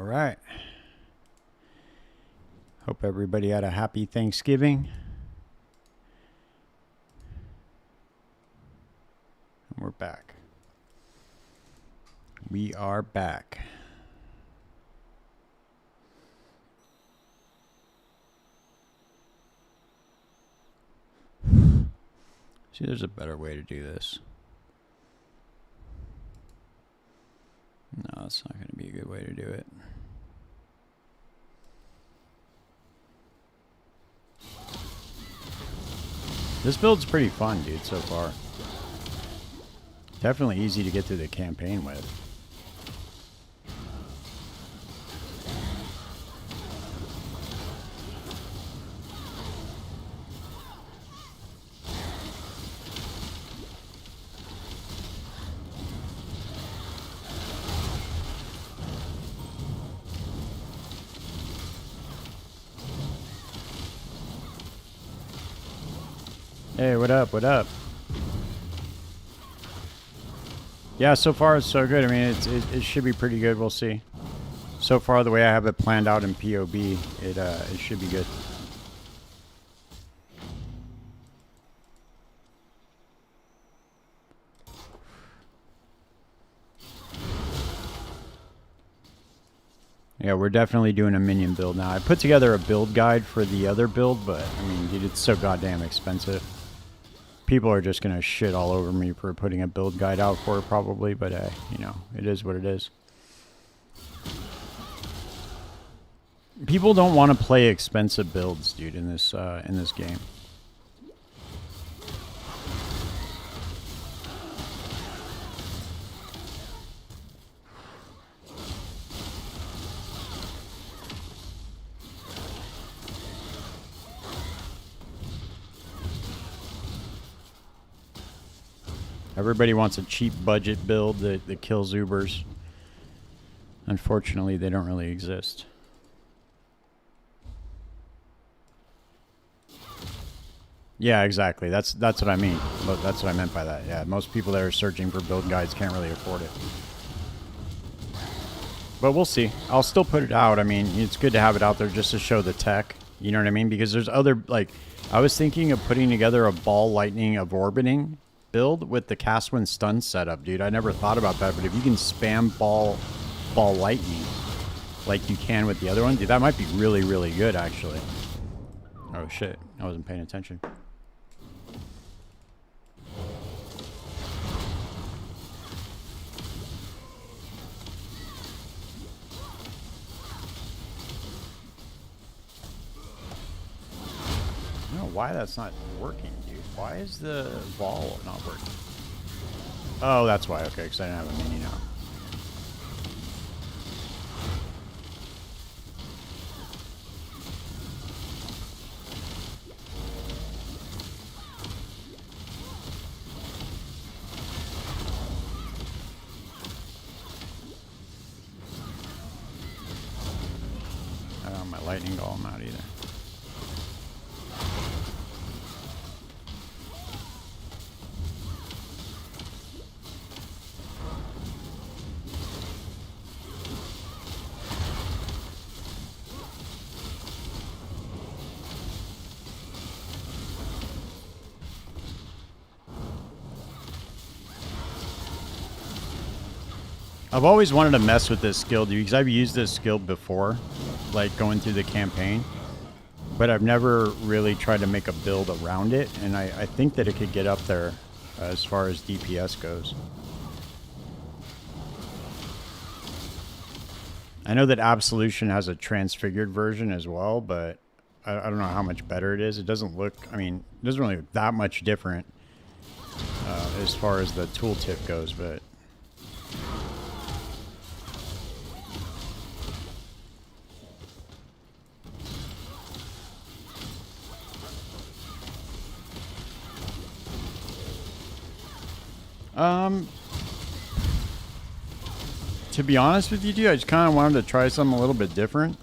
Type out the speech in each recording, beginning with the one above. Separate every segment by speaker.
Speaker 1: All right. Hope everybody had a happy Thanksgiving. And we're back. We are back. See, there's a better way to do this. No, it's not going to be a good way to do it. This build's pretty fun, dude, so far. Definitely easy to get through the campaign with. Hey, what up? What up? Yeah, so far it's so good. I mean, it should be pretty good. We'll see. So far, the way I have it planned out in POB, it should be good. Yeah, we're definitely doing a minion build now. I put together a build guide for the other build, but I mean, dude, it's so goddamn expensive. People are just going to shit all over me for putting a build guide out for it probably, but you know, it is what it is. People don't want to play expensive builds, dude, in this game. Everybody wants a cheap budget build that kills Ubers. Unfortunately, they don't really exist. Yeah, exactly. That's what I mean. That's what I meant by that. Yeah, most people that are searching for build guides can't really afford it. But we'll see. I'll still put it out. I mean, it's good to have it out there just to show the tech. You know what I mean? Because there's other, like, I was thinking of putting together a ball lightning of orbiting build with the cast when stun setup, dude. I never thought about that, but if you can spam ball lightning like you can with the other one, dude, that might be really, really good, actually. Oh shit, I wasn't paying attention. I don't know why that's not working, dude. Why is the ball not working? Oh, that's why. Okay, because I didn't have a mini now. I don't have my lightning golem out either. I've always wanted to mess with this skill, dude, because I've used this skill before, like going through the campaign, but I've never really tried to make a build around it, and I think that it could get up there as far as DPS goes. I know that Absolution has a transfigured version as well, but I don't know how much better it is. It doesn't look, I mean, it doesn't really look that much different as far as the tooltip goes, but... to be honest with you, dude, I just kind of wanted to try something a little bit different.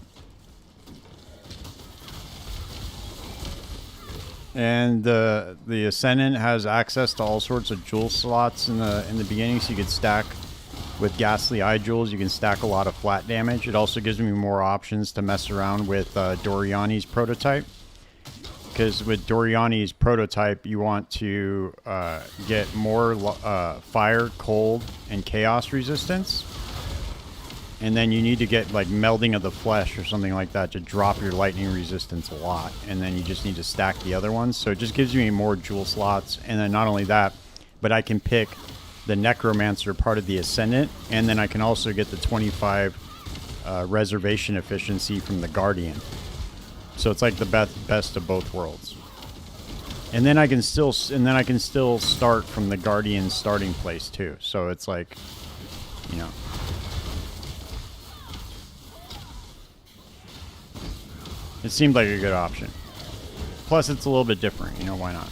Speaker 1: And the Ascendant has access to all sorts of jewel slots in the beginning, so you could stack With Ghastly Eye Jewels, you can stack a lot of flat damage. It also gives me more options to mess around with Doriani's prototype. Because with Doriani's prototype, you want to get more fire, cold, and chaos resistance. And then you need to get like melding of the flesh or something like that to drop your lightning resistance a lot. And then you just need to stack the other ones. So it just gives me more jewel slots. And then not only that, but I can pick the Necromancer part of the Ascendant. And then I can also get the 25 reservation efficiency from the Guardian. So it's like the best of both worlds. And then I can still start from the Guardian starting place too. So it's like, you know. It seemed like a good option. Plus, it's a little bit different. You know, why not?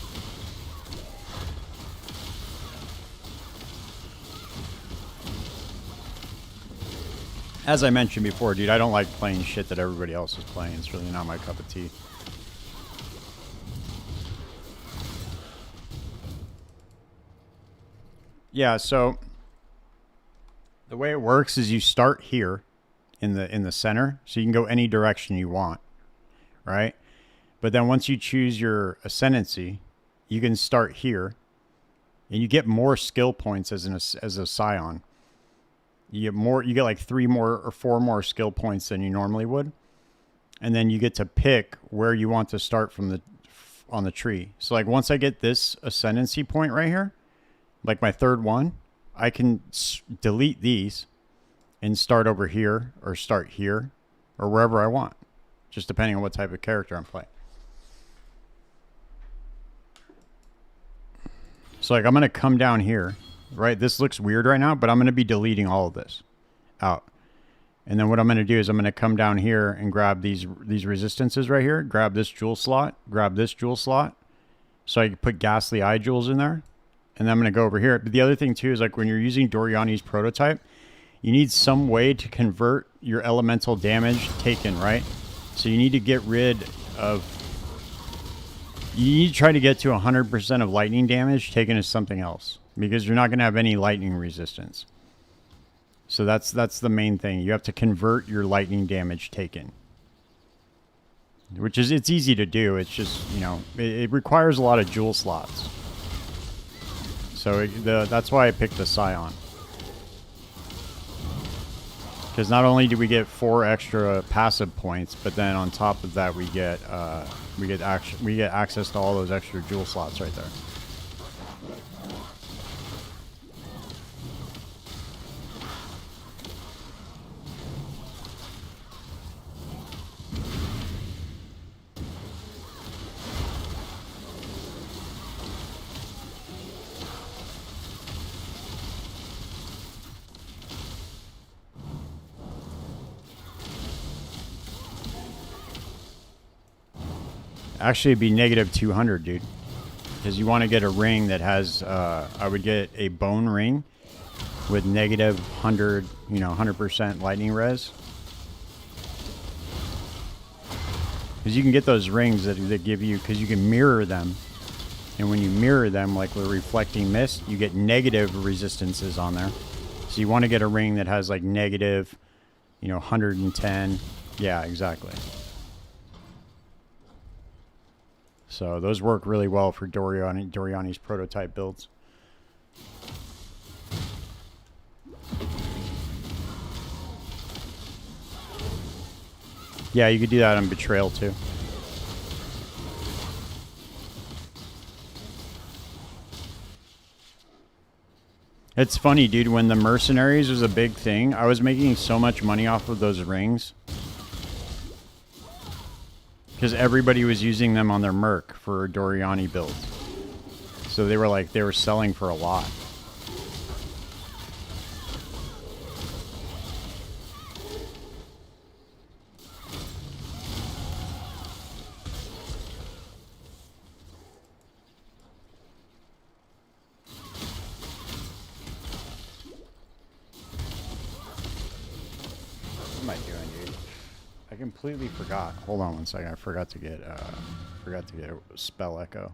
Speaker 1: As I mentioned before, dude, I don't like playing shit that everybody else is playing. It's really not my cup of tea. Yeah, so the way it works is you start here in the center, so you can go any direction you want. Right? But then once you choose your ascendancy, you can start here, and you get more skill points as a scion. You get like 3 more or 4 more skill points than you normally would, and then you get to pick where you want to start from on the tree. So like once I get this ascendancy point right here, like my 3rd one, I can delete these and start over here or start here or wherever I want. Just depending on what type of character I'm playing. So like I'm going to come down here, right? This looks weird right now, but I'm going to be deleting all of this out. And then what I'm going to do is I'm going to come down here and grab these resistances right here. Grab this jewel slot. Grab this jewel slot. So I can put Ghastly Eye Jewels in there. And then I'm going to go over here. But the other thing too is like when you're using Doriani's prototype, you need some way to convert your elemental damage taken, right? So you need to get rid of... You need to try to get to 100% of lightning damage taken as something else. Because you're not going to have any lightning resistance. So that's the main thing. You have to convert your lightning damage taken. Which is... It's easy to do. It's just, you know... It requires a lot of jewel slots. So that's why I picked the Scion. Because not only do we get 4 extra passive points, but then on top of that we get access to all those extra jewel slots right there. Actually, it'd be negative 200, dude. Because you want to get a ring that has, I would get a bone ring with negative 100, you know, 100% lightning res. Because you can get those rings that give you, because you can mirror them. And when you mirror them, like with reflecting mist, you get negative resistances on there. So you want to get a ring that has like negative, you know, 110. Yeah, exactly. So those work really well for Doriani's prototype builds. Yeah, you could do that on Betrayal too. It's funny, dude, when the mercenaries was a big thing, I was making so much money off of those rings. Because everybody was using them on their merc for Doriani builds. So they were selling for a lot. What am I doing, dude? I completely forgot. Hold on one second. I forgot to get a spell echo.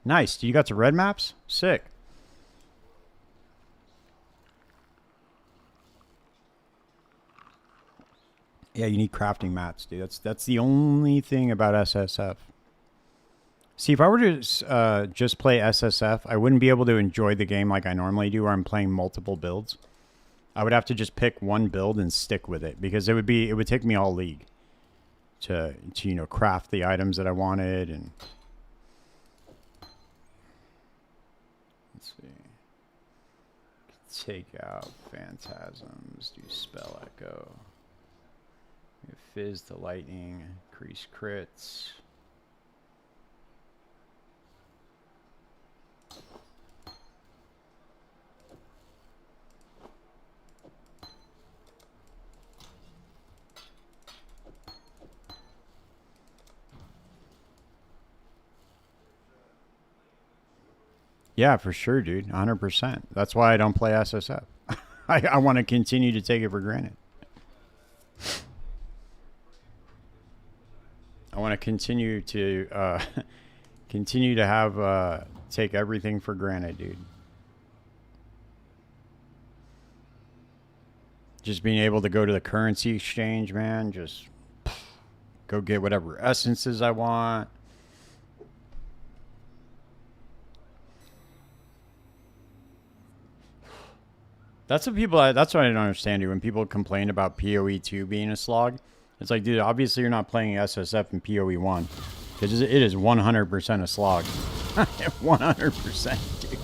Speaker 1: Nice. You got the red maps? Sick. Yeah, you need crafting mats, dude. That's the only thing about SSF. See, if I were to just play SSF, I wouldn't be able to enjoy the game like I normally do, where I'm playing multiple builds. I would have to just pick one build and stick with it, because it would take me all League to craft the items that I wanted. And let's see, take out phantasms, do spell echo, fizz the lightning, increase crits. Yeah, for sure, dude. 100%. That's why I don't play SSF. I want to continue to take it for granted. I want to continue to have take everything for granted, dude. Just being able to go to the currency exchange, man. Just go get whatever essences I want. That's what that's what I don't understand, dude. When people complain about PoE 2 being a slog, it's like, dude, obviously you're not playing SSF in PoE 1. Because it is 100% a slog. 100%, dude.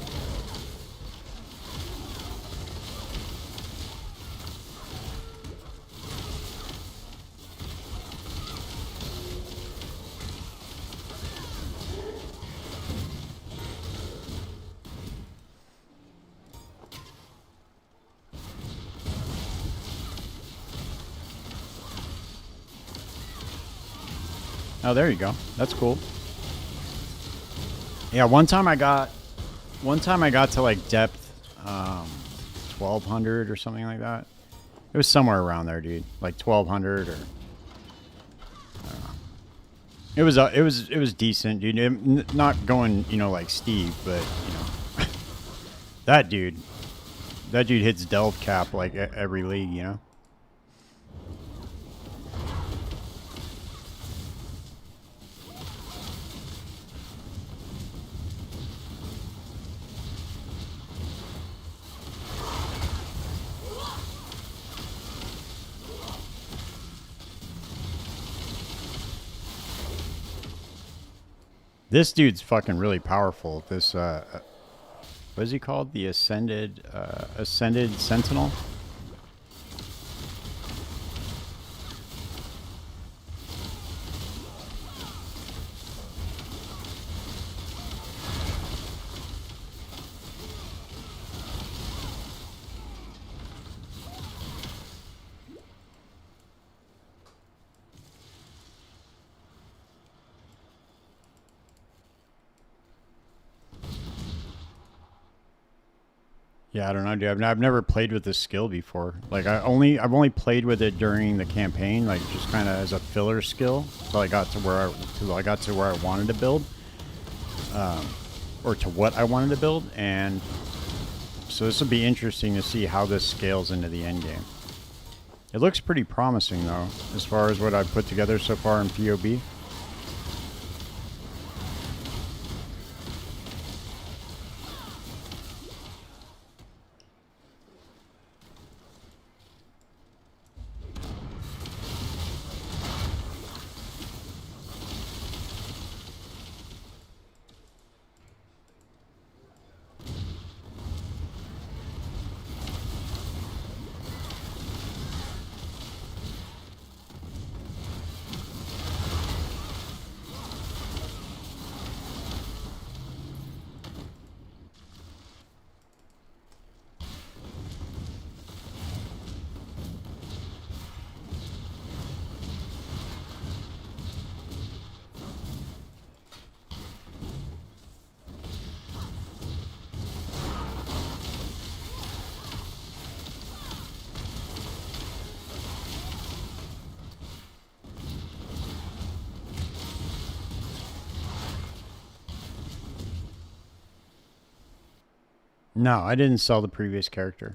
Speaker 1: Oh, there you go. That's cool. Yeah, one time I got to like depth 1200 or something like that. It was somewhere around there, dude. Like 1200 or I don't know. It was decent, dude. Not going, like Steve, but that dude hits delve cap like every league, This dude's fucking really powerful. This, what is he called? The Ascended Sentinel? Yeah, I don't know, dude. I've never played with this skill before. Like, I've only played with it during the campaign, like just kind of as a filler skill, till I got to where I wanted to build, or to what I wanted to build, and so this will be interesting to see how this scales into the end game. It looks pretty promising though, as far as what I've put together so far in POB. No, I didn't sell the previous character.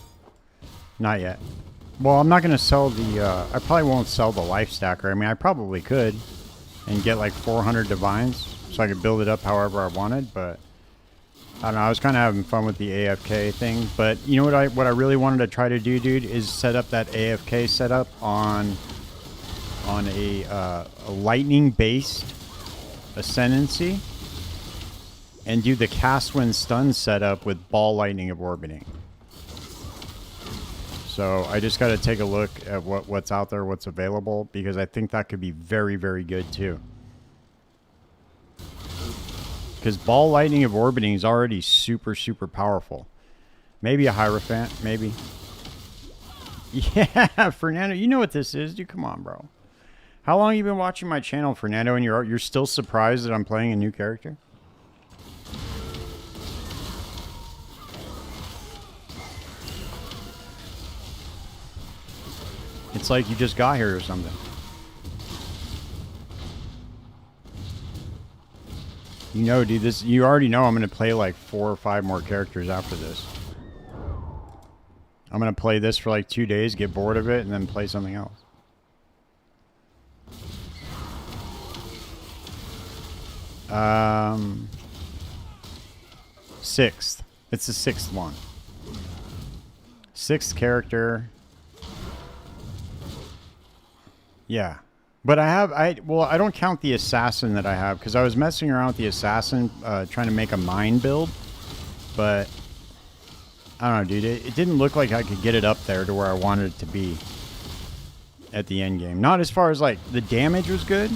Speaker 1: Not yet. Well, I'm not going to sell the... I probably won't sell the life stacker. I mean, I probably could. And get like 400 divines. So I could build it up however I wanted. But I don't know. I was kind of having fun with the AFK thing. But you know what I really wanted to try to do, dude, is set up that AFK setup on a lightning-based ascendancy. And do the cast when stun setup with ball lightning of orbiting. So I just got to take a look at what's out there, what's available, because I think that could be very, very good too. Because ball lightning of orbiting is already super, super powerful. Maybe a Hierophant, maybe. Yeah, Fernando, you know what this is, dude. Come on, bro. How long have you been watching my channel, Fernando, and you're still surprised that I'm playing a new character? It's like you just got here or something. You know, dude, you already know I'm going to play like 4 or 5 more characters after this. I'm going to play this for like 2 days, get bored of it, and then play something else. Sixth. It's the 6th one. 6th character. Yeah. But I don't count the assassin that I have, because I was messing around with the assassin, trying to make a mine build. But I don't know, dude. It didn't look like I could get it up there to where I wanted it to be at the end game. Not as far as like the damage was good.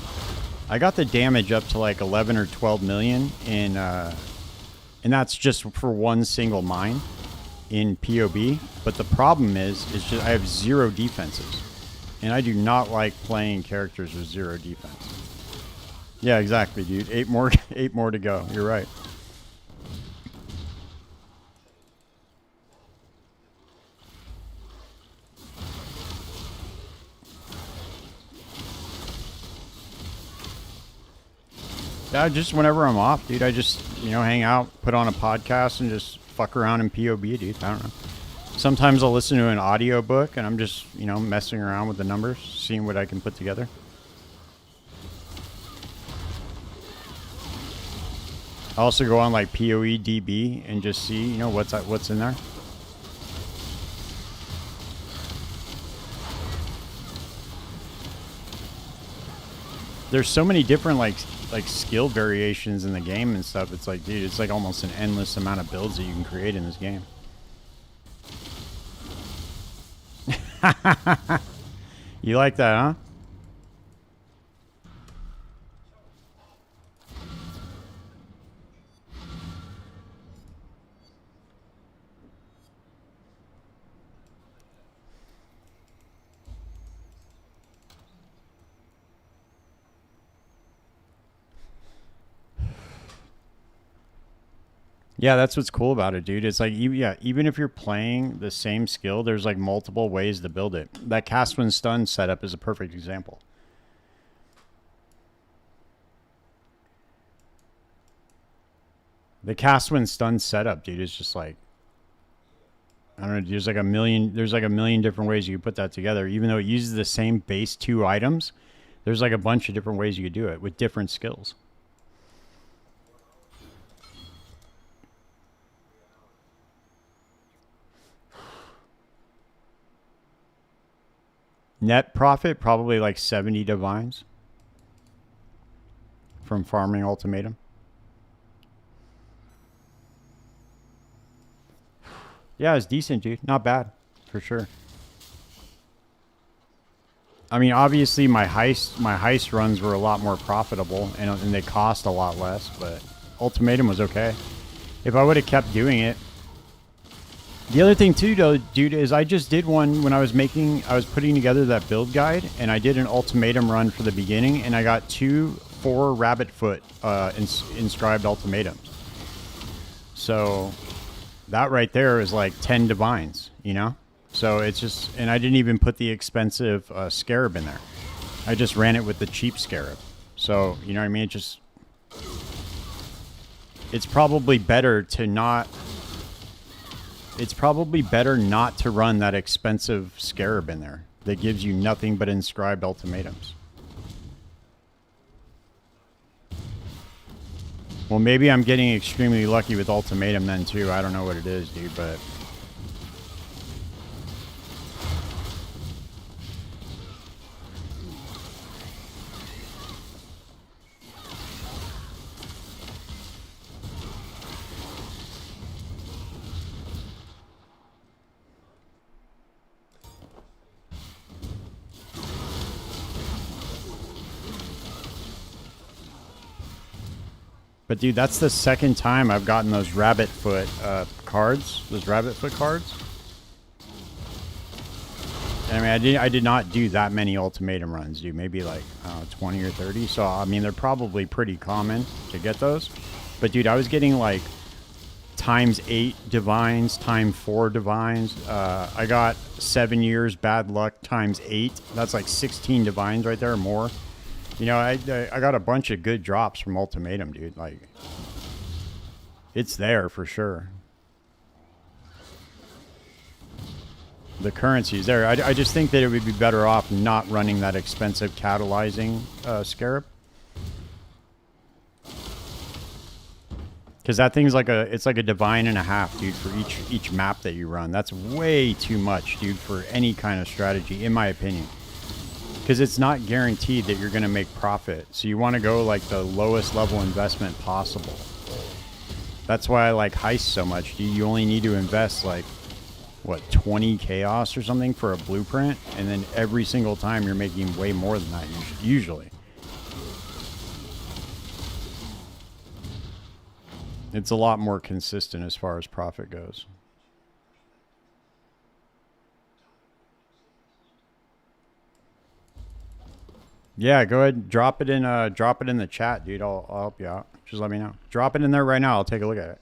Speaker 1: I got the damage up to like 11 or 12 million in, and that's just for one single mine in POB. But the problem is just I have 0 defenses. And I do not like playing characters with 0 defense. Yeah, exactly, dude. 8 more to go. You're right. Yeah, just whenever I'm off, dude, I just, hang out, put on a podcast, and just fuck around in POB, dude. I don't know. Sometimes I'll listen to an audiobook and I'm just, messing around with the numbers, seeing what I can put together. I also go on like PoE and just see, what's in there. There's so many different like skill variations in the game and stuff. It's like, dude, it's like almost an endless amount of builds that you can create in this game. You like that, huh? Yeah, that's what's cool about it, dude. It's like, even if you're playing the same skill, there's like multiple ways to build it. That cast when stun setup is a perfect example. The cast when stun setup, dude, is just like, I don't know, there's like a million different ways you can put that together. Even though it uses the same base 2 items, there's like a bunch of different ways you could do it with different skills. Net profit, probably like 70 divines from farming Ultimatum. Yeah, it's decent, dude. Not bad, for sure. I mean, obviously my heist runs were a lot more profitable and they cost a lot less, but Ultimatum was okay. If I would have kept doing it. The other thing too, though, dude, is I just did one when I was putting together that build guide, and I did an Ultimatum run for the beginning, and I got 2 4 rabbit foot inscribed ultimatums. So that right there is like 10 divines, So it's just, and I didn't even put the expensive scarab in there. I just ran it with the cheap scarab. So, you know what I mean? It's probably better to not it's probably better not to run that expensive Scarab in there that gives you nothing but inscribed ultimatums. Well, maybe I'm getting extremely lucky with ultimatum then too. I don't know what it is, dude, but... But dude, that's the second time I've gotten those rabbit foot cards. Those rabbit foot cards. And I mean, I did not do that many ultimatum runs, dude. Maybe like 20 or 30. So I mean, they're probably pretty common to get those. But dude, I was getting like ×8 divines, ×4 divines. I got 7 years bad luck ×8. That's like 16 divines right there or more. You know, I got a bunch of good drops from ultimatum, dude. Like, it's there for sure. The currency is there. I just think that it would be better off not running that expensive catalyzing Scarab. Because that thing's like it's like a divine and a half, dude, for each map that you run. That's way too much, dude, for any kind of strategy, in my opinion. Because it's not guaranteed that you're going to make profit. So you want to go like the lowest level investment possible. That's why I like Heist so much. You only need to invest like, what, 20 chaos or something for a blueprint? And then every single time you're making way more than that, usually. It's a lot more consistent as far as profit goes. Yeah, go ahead and drop it in the chat, dude. I'll help you out. Just let me know. Drop it in there right now. I'll take a look at it.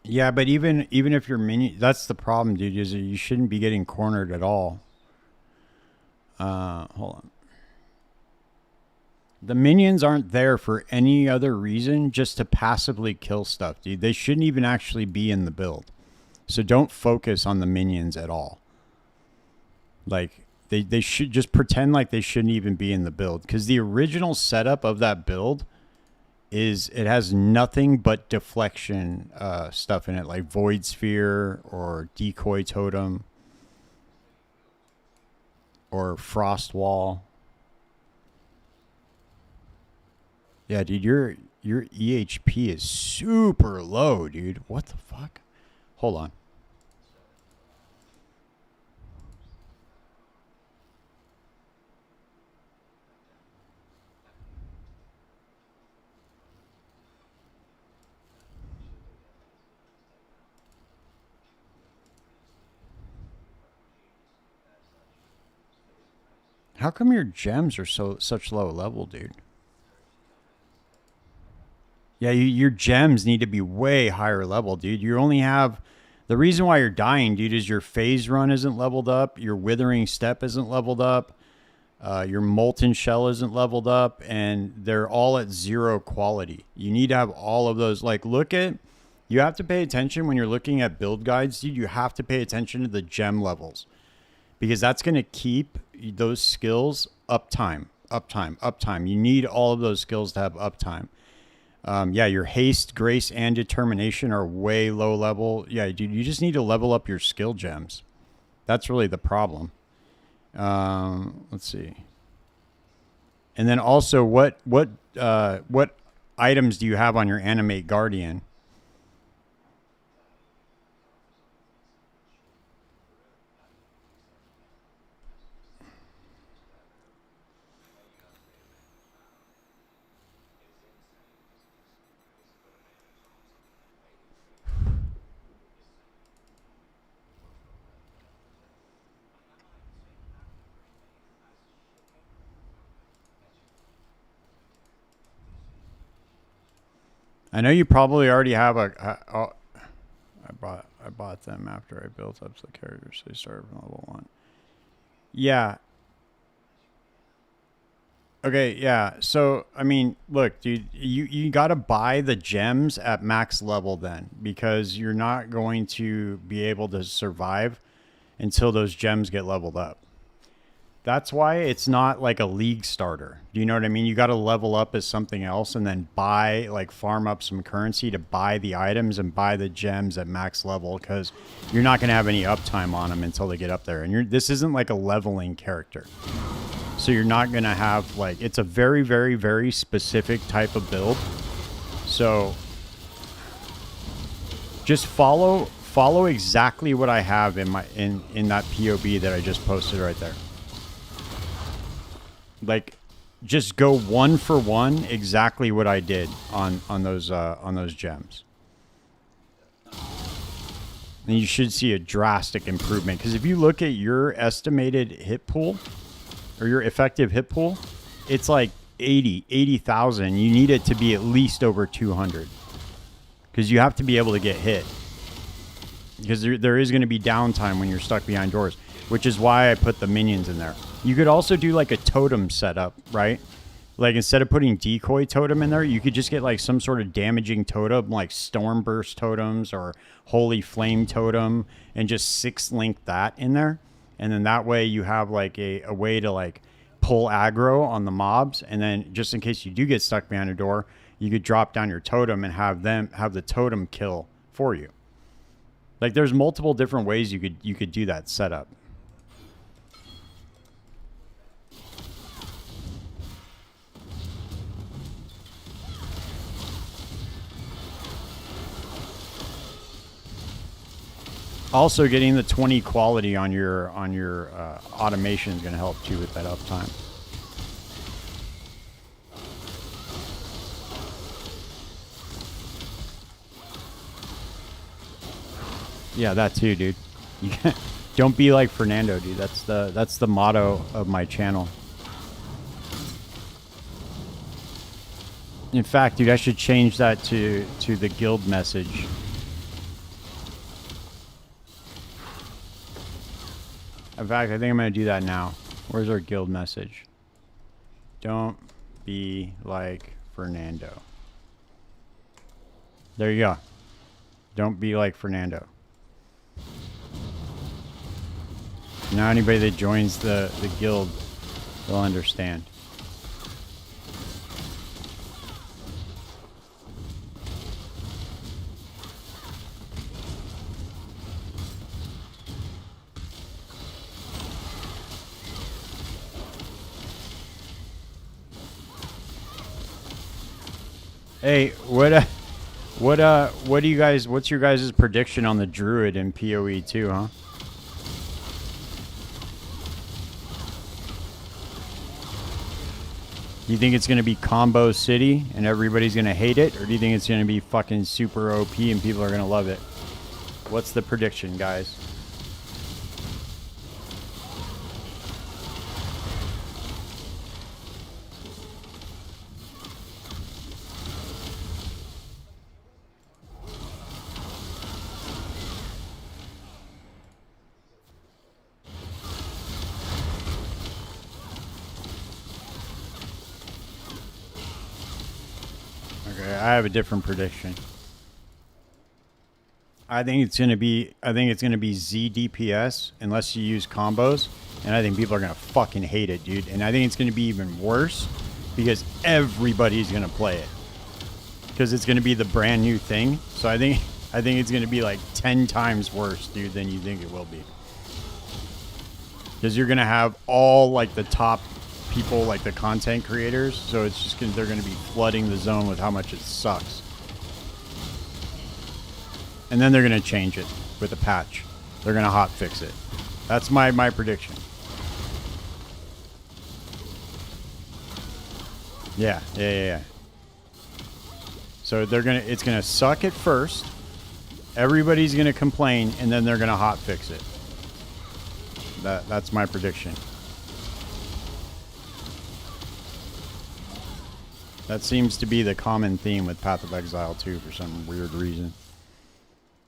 Speaker 1: Yeah, but even if you're minion, that's the problem, dude. Is that you shouldn't be getting cornered at all. Hold on. The minions aren't there for any other reason, just to passively kill stuff, dude. They shouldn't even actually be in the build. So don't focus on the minions at all. Like they should just pretend like they shouldn't even be in the build, because the original setup of that build is it has nothing but deflection stuff in it, like Void Sphere or Decoy Totem or Frost Wall. Yeah, dude, your EHP is super low, dude. What the fuck? Hold on. How come your gems are such low level, dude? Yeah, your gems need to be way higher level, dude. You only have... The reason why you're dying, dude, is your phase run isn't leveled up, your withering step isn't leveled up, your molten shell isn't leveled up, and they're all at 0 quality. You need to have all of those. Like, look at... You have to pay attention when you're looking at build guides, dude. You have to pay attention to the gem levels, because that's going to keep those skills uptime. You need all of those skills to have uptime. Yeah, your haste, grace, and determination are way low level. Yeah, dude, you just need to level up your skill gems. That's really the problem. Let's see. And then also, what items do you have on your Animate Guardian? I know you probably already have oh, I bought them after I built up the characters, so they started from level 1. Yeah. Okay, yeah. So, I mean, look, dude, you got to buy the gems at max level then, because you're not going to be able to survive until those gems get leveled up. That's why it's not like a league starter. Do you know what I mean? You got to level up as something else and then buy, like, farm up some currency to buy the items and buy the gems at max level, because you're not going to have any uptime on them until they get up there. And this isn't like a leveling character. So you're not going to have, like, it's a very, very, very specific type of build. So just follow exactly what I have in my in that POB that I just posted right there. Like, just go 1 for 1 exactly what I did on those gems. And you should see a drastic improvement, because if you look at your estimated hit pool or your effective hit pool, it's like 80,000. You need it to be at least over 200, because you have to be able to get hit, because there is going to be downtime when you're stuck behind doors, which is why I put the minions in there. You could also do like a totem setup, right? Like, instead of putting decoy totem in there, you could just get like some sort of damaging totem, like storm burst totems or holy flame totem, and just 6-link that in there. And then that way you have like a way to like pull aggro on the mobs. And then just in case you do get stuck behind a door, you could drop down your totem and have the totem kill for you. Like, there's multiple different ways you could do that setup. Also, getting the 20 quality on your automation is going to help too with that uptime. Yeah, that too, dude. Don't be like Fernando, dude. That's the motto of my channel. In fact, dude, I should change that to the guild message. In fact, I think I'm going to do that now. Where's our guild message? Don't be like Fernando. There you go. Don't be like Fernando. Now anybody that joins the guild will understand. Hey, what do you guys, what's your guys' prediction on the druid in PoE 2, huh? Do you think it's going to be combo city and everybody's going to hate it? Or do you think it's going to be fucking super OP and people are going to love it? What's the prediction, guys? I have a different prediction. I think it's gonna be Z DPS unless you use combos, and I think people are gonna fucking hate it, dude. And I think it's gonna be even worse because everybody's gonna play it because it's gonna be the brand new thing. So I think it's gonna be like 10 times worse, dude, than you think it will be. Because you're gonna have all like the top people, like the content creators, so it's just they're going to be flooding the zone with how much it sucks, and then they're going to change it with a patch. They're going to hot fix it. That's my prediction. Yeah. So it's gonna suck at first. Everybody's gonna complain, and then they're gonna hot fix it. That's my prediction. That seems to be the common theme with Path of Exile too, for some weird reason.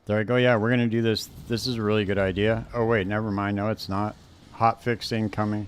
Speaker 1: There I go. Yeah, we're gonna do this. This is a really good idea. Oh wait, never mind. No, it's not. Hotfix incoming.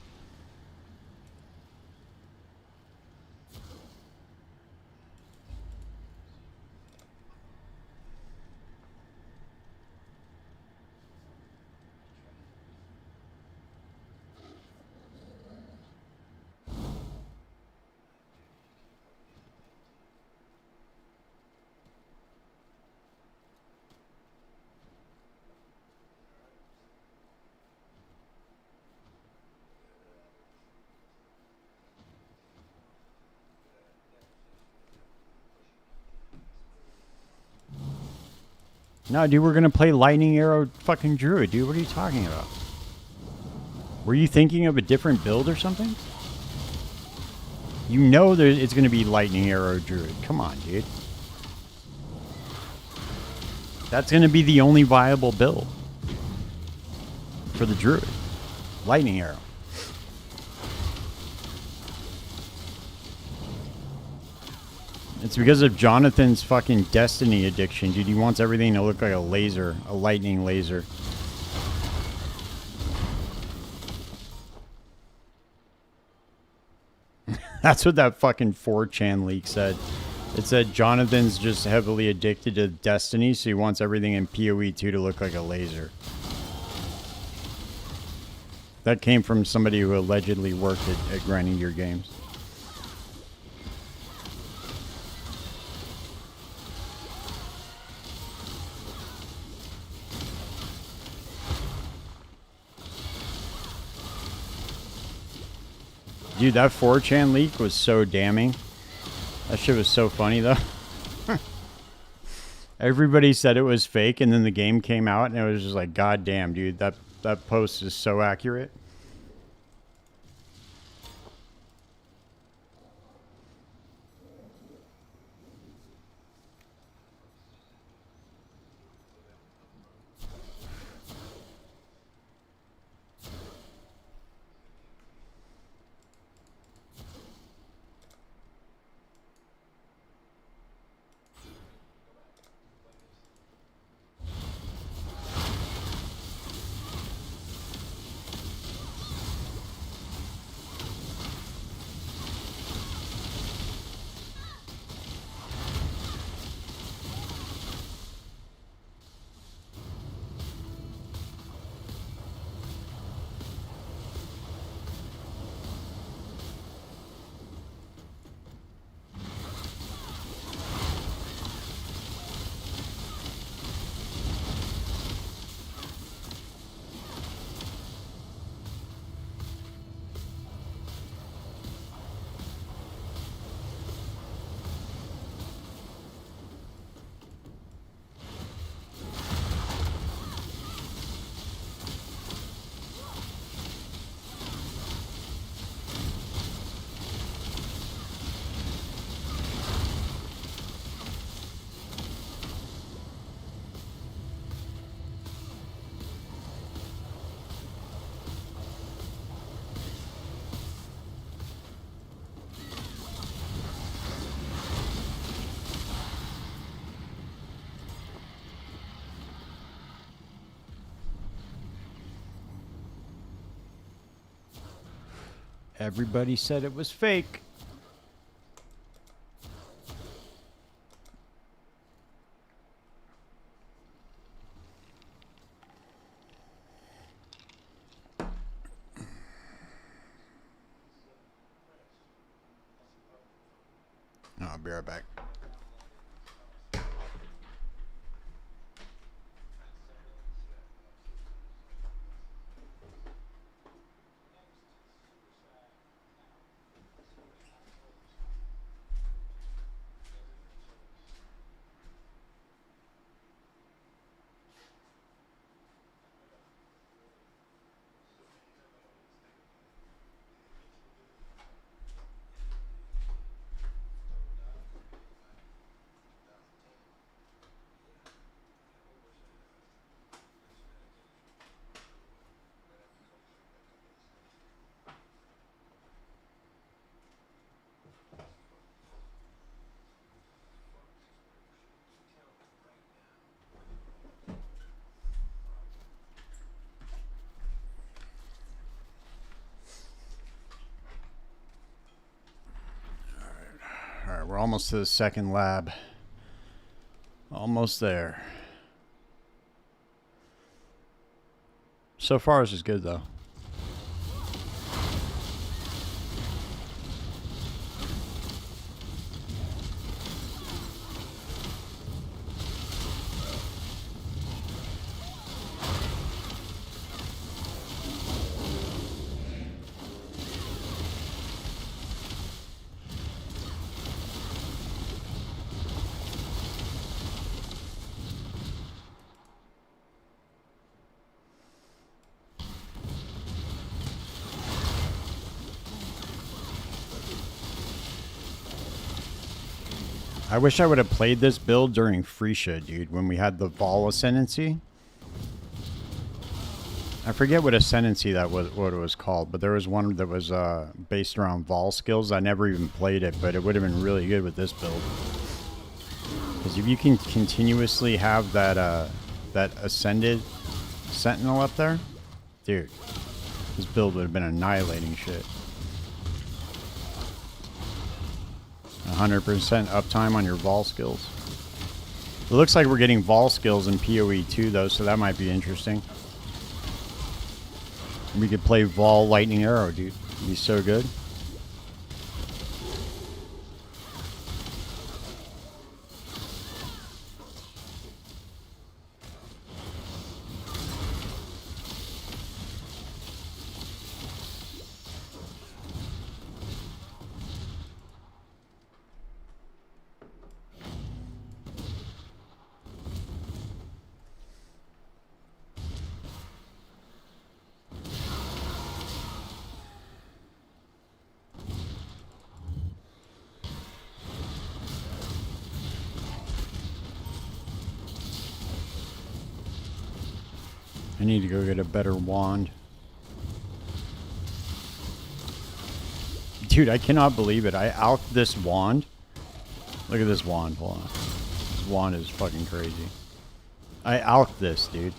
Speaker 1: No, dude, we're gonna play Lightning Arrow fucking Druid, dude. What are you talking about? Were you thinking of a different build or something? You know that it's gonna be Lightning Arrow Druid. Come on, dude. That's gonna be the only viable build for the Druid. Lightning Arrow. It's because of Jonathan's fucking Destiny addiction, dude. He wants everything to look like a laser, a lightning laser. That's what that fucking 4chan leak said. It said Jonathan's just heavily addicted to Destiny, so he wants everything in PoE 2 to look like a laser. That came from somebody who allegedly worked at grinding your games. Dude, that 4chan leak was so damning. That shit was so funny, though. Everybody said it was fake, and then the game came out, and it was just like, God damn, dude, that post is so accurate. Everybody said it was fake. I'll be right back. Alright, we're almost to the second lab. Almost there. So far, this is good, though. I wish I would have played this build during Freesia, dude, when we had the Vol Ascendancy. I forget what Ascendancy that was, what it was called, but there was one that was based around Vol skills. I never even played it, but it would have been really good with this build. Because if you can continuously have that that Ascended Sentinel up there, dude, this build would have been annihilating shit. 100% uptime on your Vol skills. It looks like we're getting Vol skills in PoE too, though, so that might be interesting. We could play Vol Lightning Arrow, dude. It'd be so good. I need to go get a better wand. Dude, I cannot believe it. I alked this wand. Look at this wand. Hold on. This wand is fucking crazy. I alked this, dude.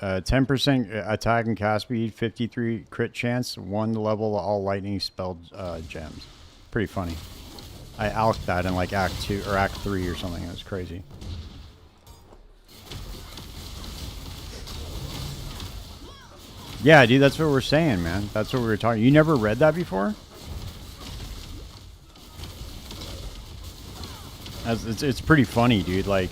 Speaker 1: 10% attack and cast speed, 53 crit chance, 1 level all lightning spelled gems. Pretty funny. I alked that in like Act 2 or Act 3 or something. It was crazy. Yeah, dude, that's what we're saying, man. That's what we were talking. You never read that before? It's pretty funny, dude. Like,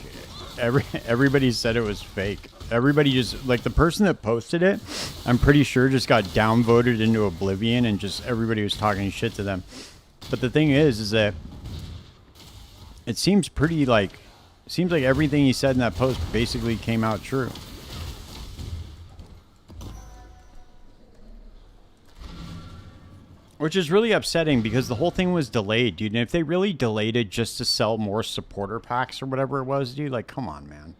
Speaker 1: everybody said it was fake. Everybody just, like, the person that posted it, I'm pretty sure just got downvoted into oblivion and just everybody was talking shit to them. But the thing is that it seems pretty, like, seems like everything he said in that post basically came out true. Which is really upsetting because the whole thing was delayed, dude. And if they really delayed it just to sell more supporter packs or whatever it was, dude, like, come on, man.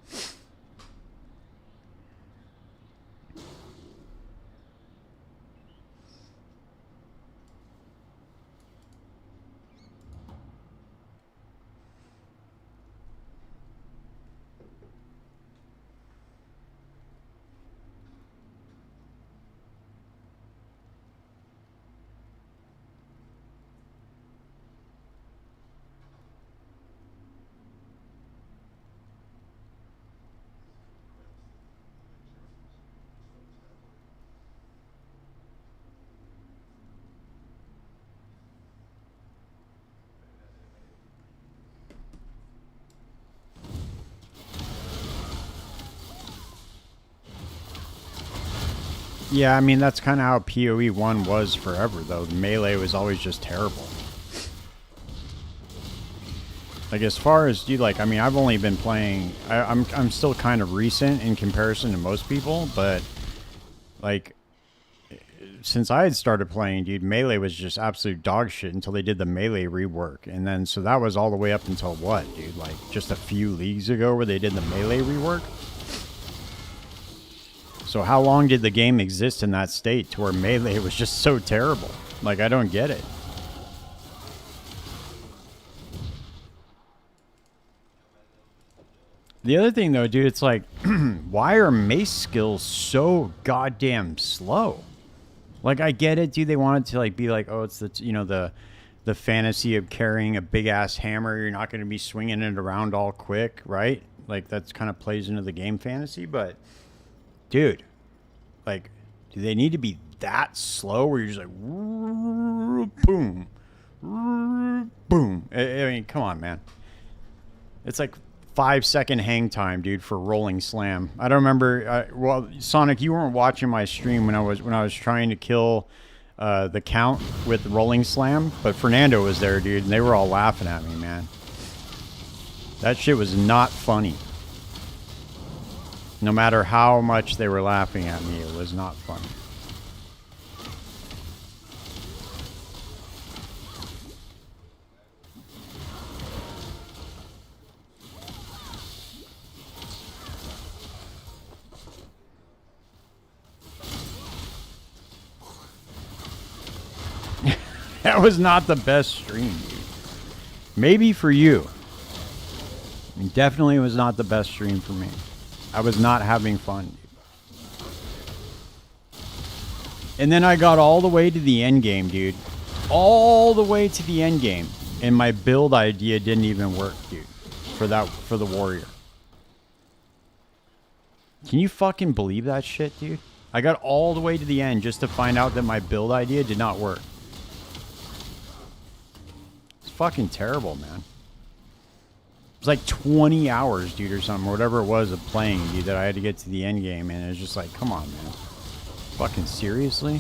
Speaker 1: Yeah, I mean, that's kind of how PoE 1 was forever, though. The melee was always just terrible. Like, as far as, dude, like, I mean, I've only been playing... I'm still kind of recent in comparison to most people, but, like, since I had started playing, dude, melee was just absolute dog shit until they did the melee rework. And then, so that was all the way up until what, dude? Like, just a few leagues ago where they did the melee rework? So how long did the game exist in that state to where melee was just so terrible? Like, I don't get it. The other thing, though, dude, it's like, why are mace skills so goddamn slow? Like, I get it, dude. They wanted to, like, be like, oh, it's the, you know, the the fantasy of carrying a big ass hammer. You're not going to be swinging it around all quick, right? Like that's kind of plays into the game fantasy. But dude, like, do they need to be that slow where you're just like boom, boom? I mean, come on, man. It's like 5-second hang time, dude, for rolling slam. I don't remember. Well, Sonic, you weren't watching my stream when I was trying to kill the count with rolling slam, but Fernando was there, dude, and they were all laughing at me, man. That shit was not funny. No matter how much they were laughing at me, it was not funny. That was not the best stream, dude. Maybe for you. Definitely was not the best stream for me. I was not having fun, dude. And then I got all the way to the end game, dude. All the way to the end game. And my build idea didn't even work, dude. For the warrior. Can you fucking believe that shit, dude? I got all the way to the end just to find out that my build idea did not work. It's fucking terrible, man. It was like 20 hours, dude, or something, or whatever it was of playing, dude, that I had to get to the end game, and it was just like, come on, man. Fucking seriously?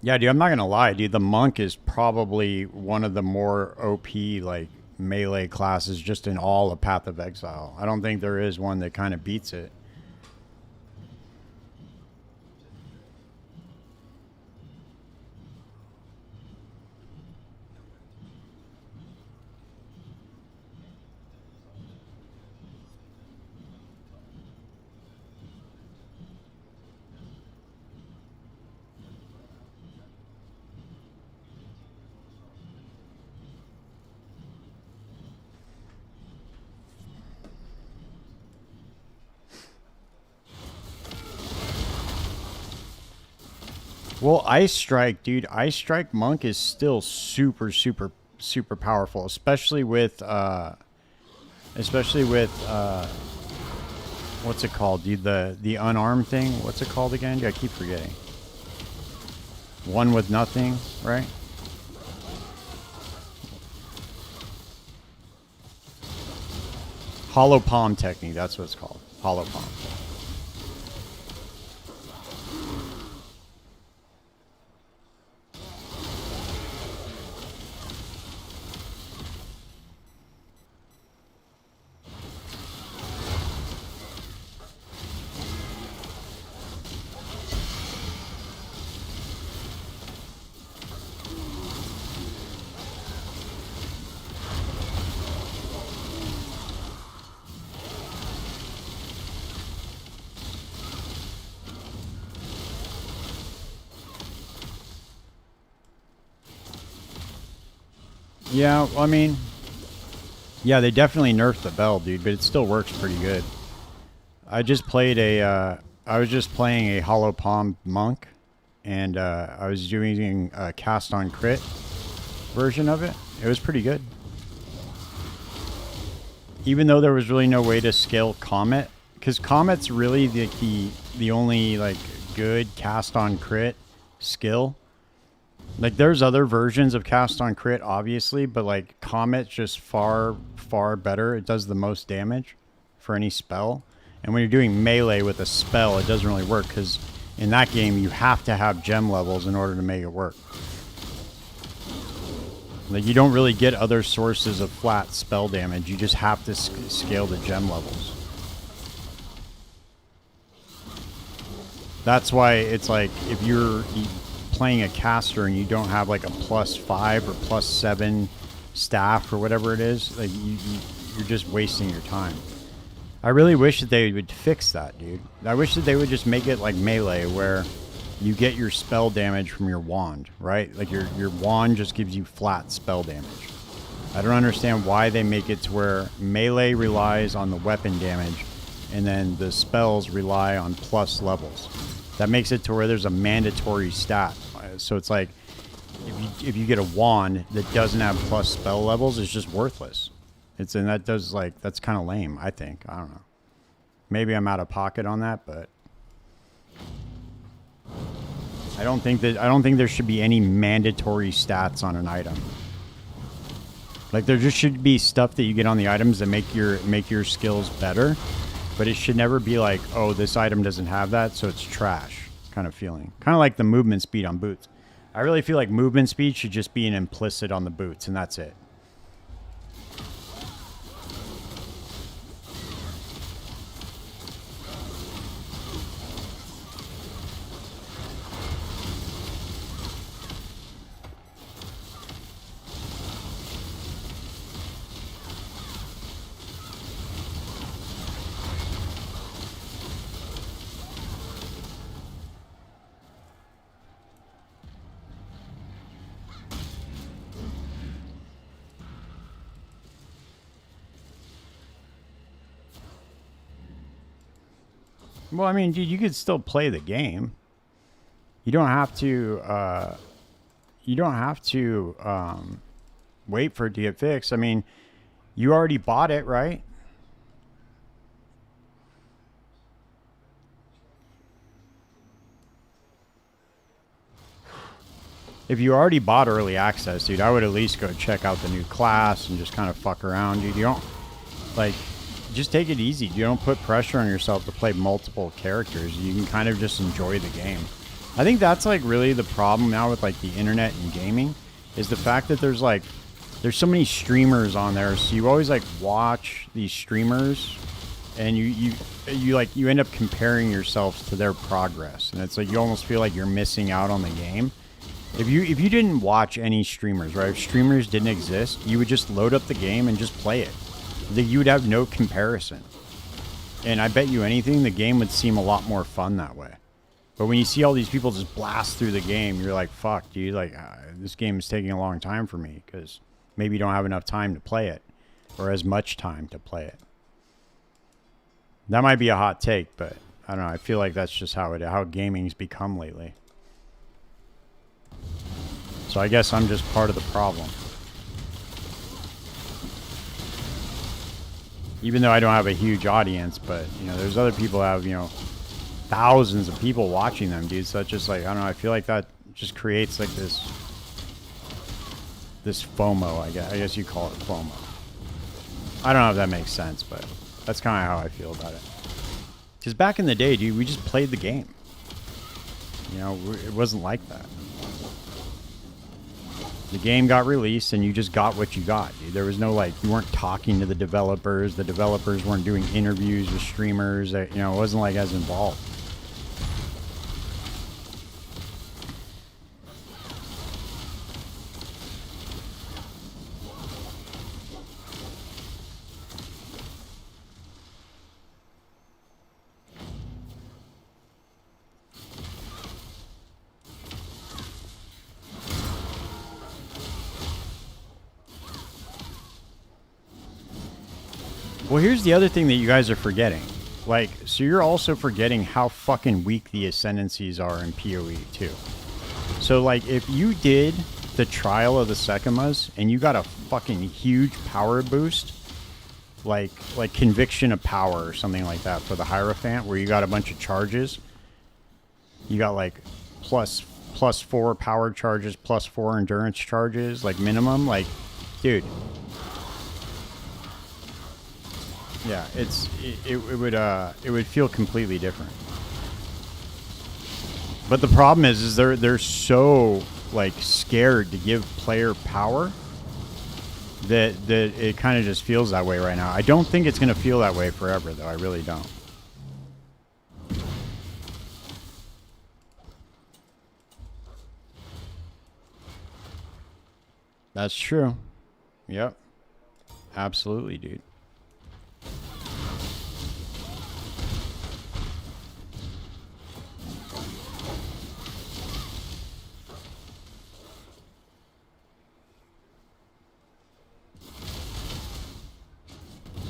Speaker 1: Yeah, dude, I'm not gonna lie, dude. The monk is probably one of the more OP, like, melee classes just in all of Path of Exile. I don't think there is one that kind of beats it. Well, Ice Strike, dude. Ice Strike Monk is still super, super, super powerful, especially with what's it called, dude? The unarmed thing. What's it called again? Dude, I keep forgetting. One with nothing, right? Hollow palm technique. That's what it's called. Hollow palm. Yeah, I mean, yeah, they definitely nerfed the bell, dude, but it still works pretty good. I just played I was just playing a Hollow Palm Monk, and I was doing a cast on crit version of it. It was pretty good. Even though there was really no way to scale Comet, because Comet's really the only, like, good cast on crit skill. Like, there's other versions of cast on crit, obviously, but, like, Comet's just far, far better. It does the most damage for any spell. And when you're doing melee with a spell, it doesn't really work, because in that game, you have to have gem levels in order to make it work. Like, you don't really get other sources of flat spell damage. You just have to scale the gem levels. That's why it's like, if you're playing a caster and you don't have like a +5 or +7 staff or whatever it is, like you're just wasting your time. I really wish that they would fix that, dude. I wish that they would just make it like Melee, where you get your spell damage from your wand, right? Like your wand just gives you flat spell damage. I don't understand why they make it to where Melee relies on the weapon damage and then the spells rely on plus levels. That makes it to where there's a mandatory stat. So it's like if you get a wand that doesn't have plus spell levels, it's just worthless. And that's kind of lame, I think. I don't know. Maybe I'm out of pocket on that, but I don't think there should be any mandatory stats on an item. Like there just should be stuff that you get on the items that make your skills better, but it should never be like, oh, this item doesn't have that, so it's trash kind of feeling. Kind of like the movement speed on boots. I really feel like movement speed should just be an implicit on the boots, and that's it. Well, I mean, dude, you could still play the game. You don't have to. You don't have to wait for it to get fixed. I mean, you already bought it, right? If you already bought early access, dude, I would at least go check out the new class and just kind of fuck around, dude. You don't like. Just take it easy. You don't put pressure on yourself to play multiple characters. You can kind of just enjoy the game. I think that's like really the problem now with like the internet and gaming is the fact that there's so many streamers on there. So you always like watch these streamers and you end up comparing yourself to their progress. And it's like you almost feel like you're missing out on the game. If you didn't watch any streamers, right? If streamers didn't exist, you would just load up the game and just play it. You would have no comparison. And I bet you anything, the game would seem a lot more fun that way. But when you see all these people just blast through the game, you're like, fuck, dude, like, this game is taking a long time for me because maybe you don't have enough time to play it or as much time to play it. That might be a hot take, but I don't know. I feel like that's just how gaming's become lately. So I guess I'm just part of the problem. Even though I don't have a huge audience, but, you know, there's other people that have, you know, thousands of people watching them, dude. So it's just like, I don't know, I feel like that just creates like this FOMO, I guess you call it FOMO. I don't know if that makes sense, but that's kind of how I feel about it. Because back in the day, dude, we just played the game. You know, it wasn't like that. The game got released and you just got what you got, dude. There was no, like, you weren't talking to the developers. The developers weren't doing interviews with streamers. You know, it wasn't like as involved. Well, here's the other thing that you guys are forgetting. Like, so you're also forgetting how fucking weak the ascendancies are in PoE too. So like, if you did the Trial of the Sekimas and you got a fucking huge power boost, like Conviction of Power or something like that for the Hierophant, where you got a bunch of charges, you got like plus 4 power charges, plus 4 endurance charges, like minimum, like, dude. Yeah, it would feel completely different. But the problem is they're so like scared to give player power that it kind of just feels that way right now. I don't think it's going to feel that way forever, though. I really don't. That's true. Yep. Absolutely, dude.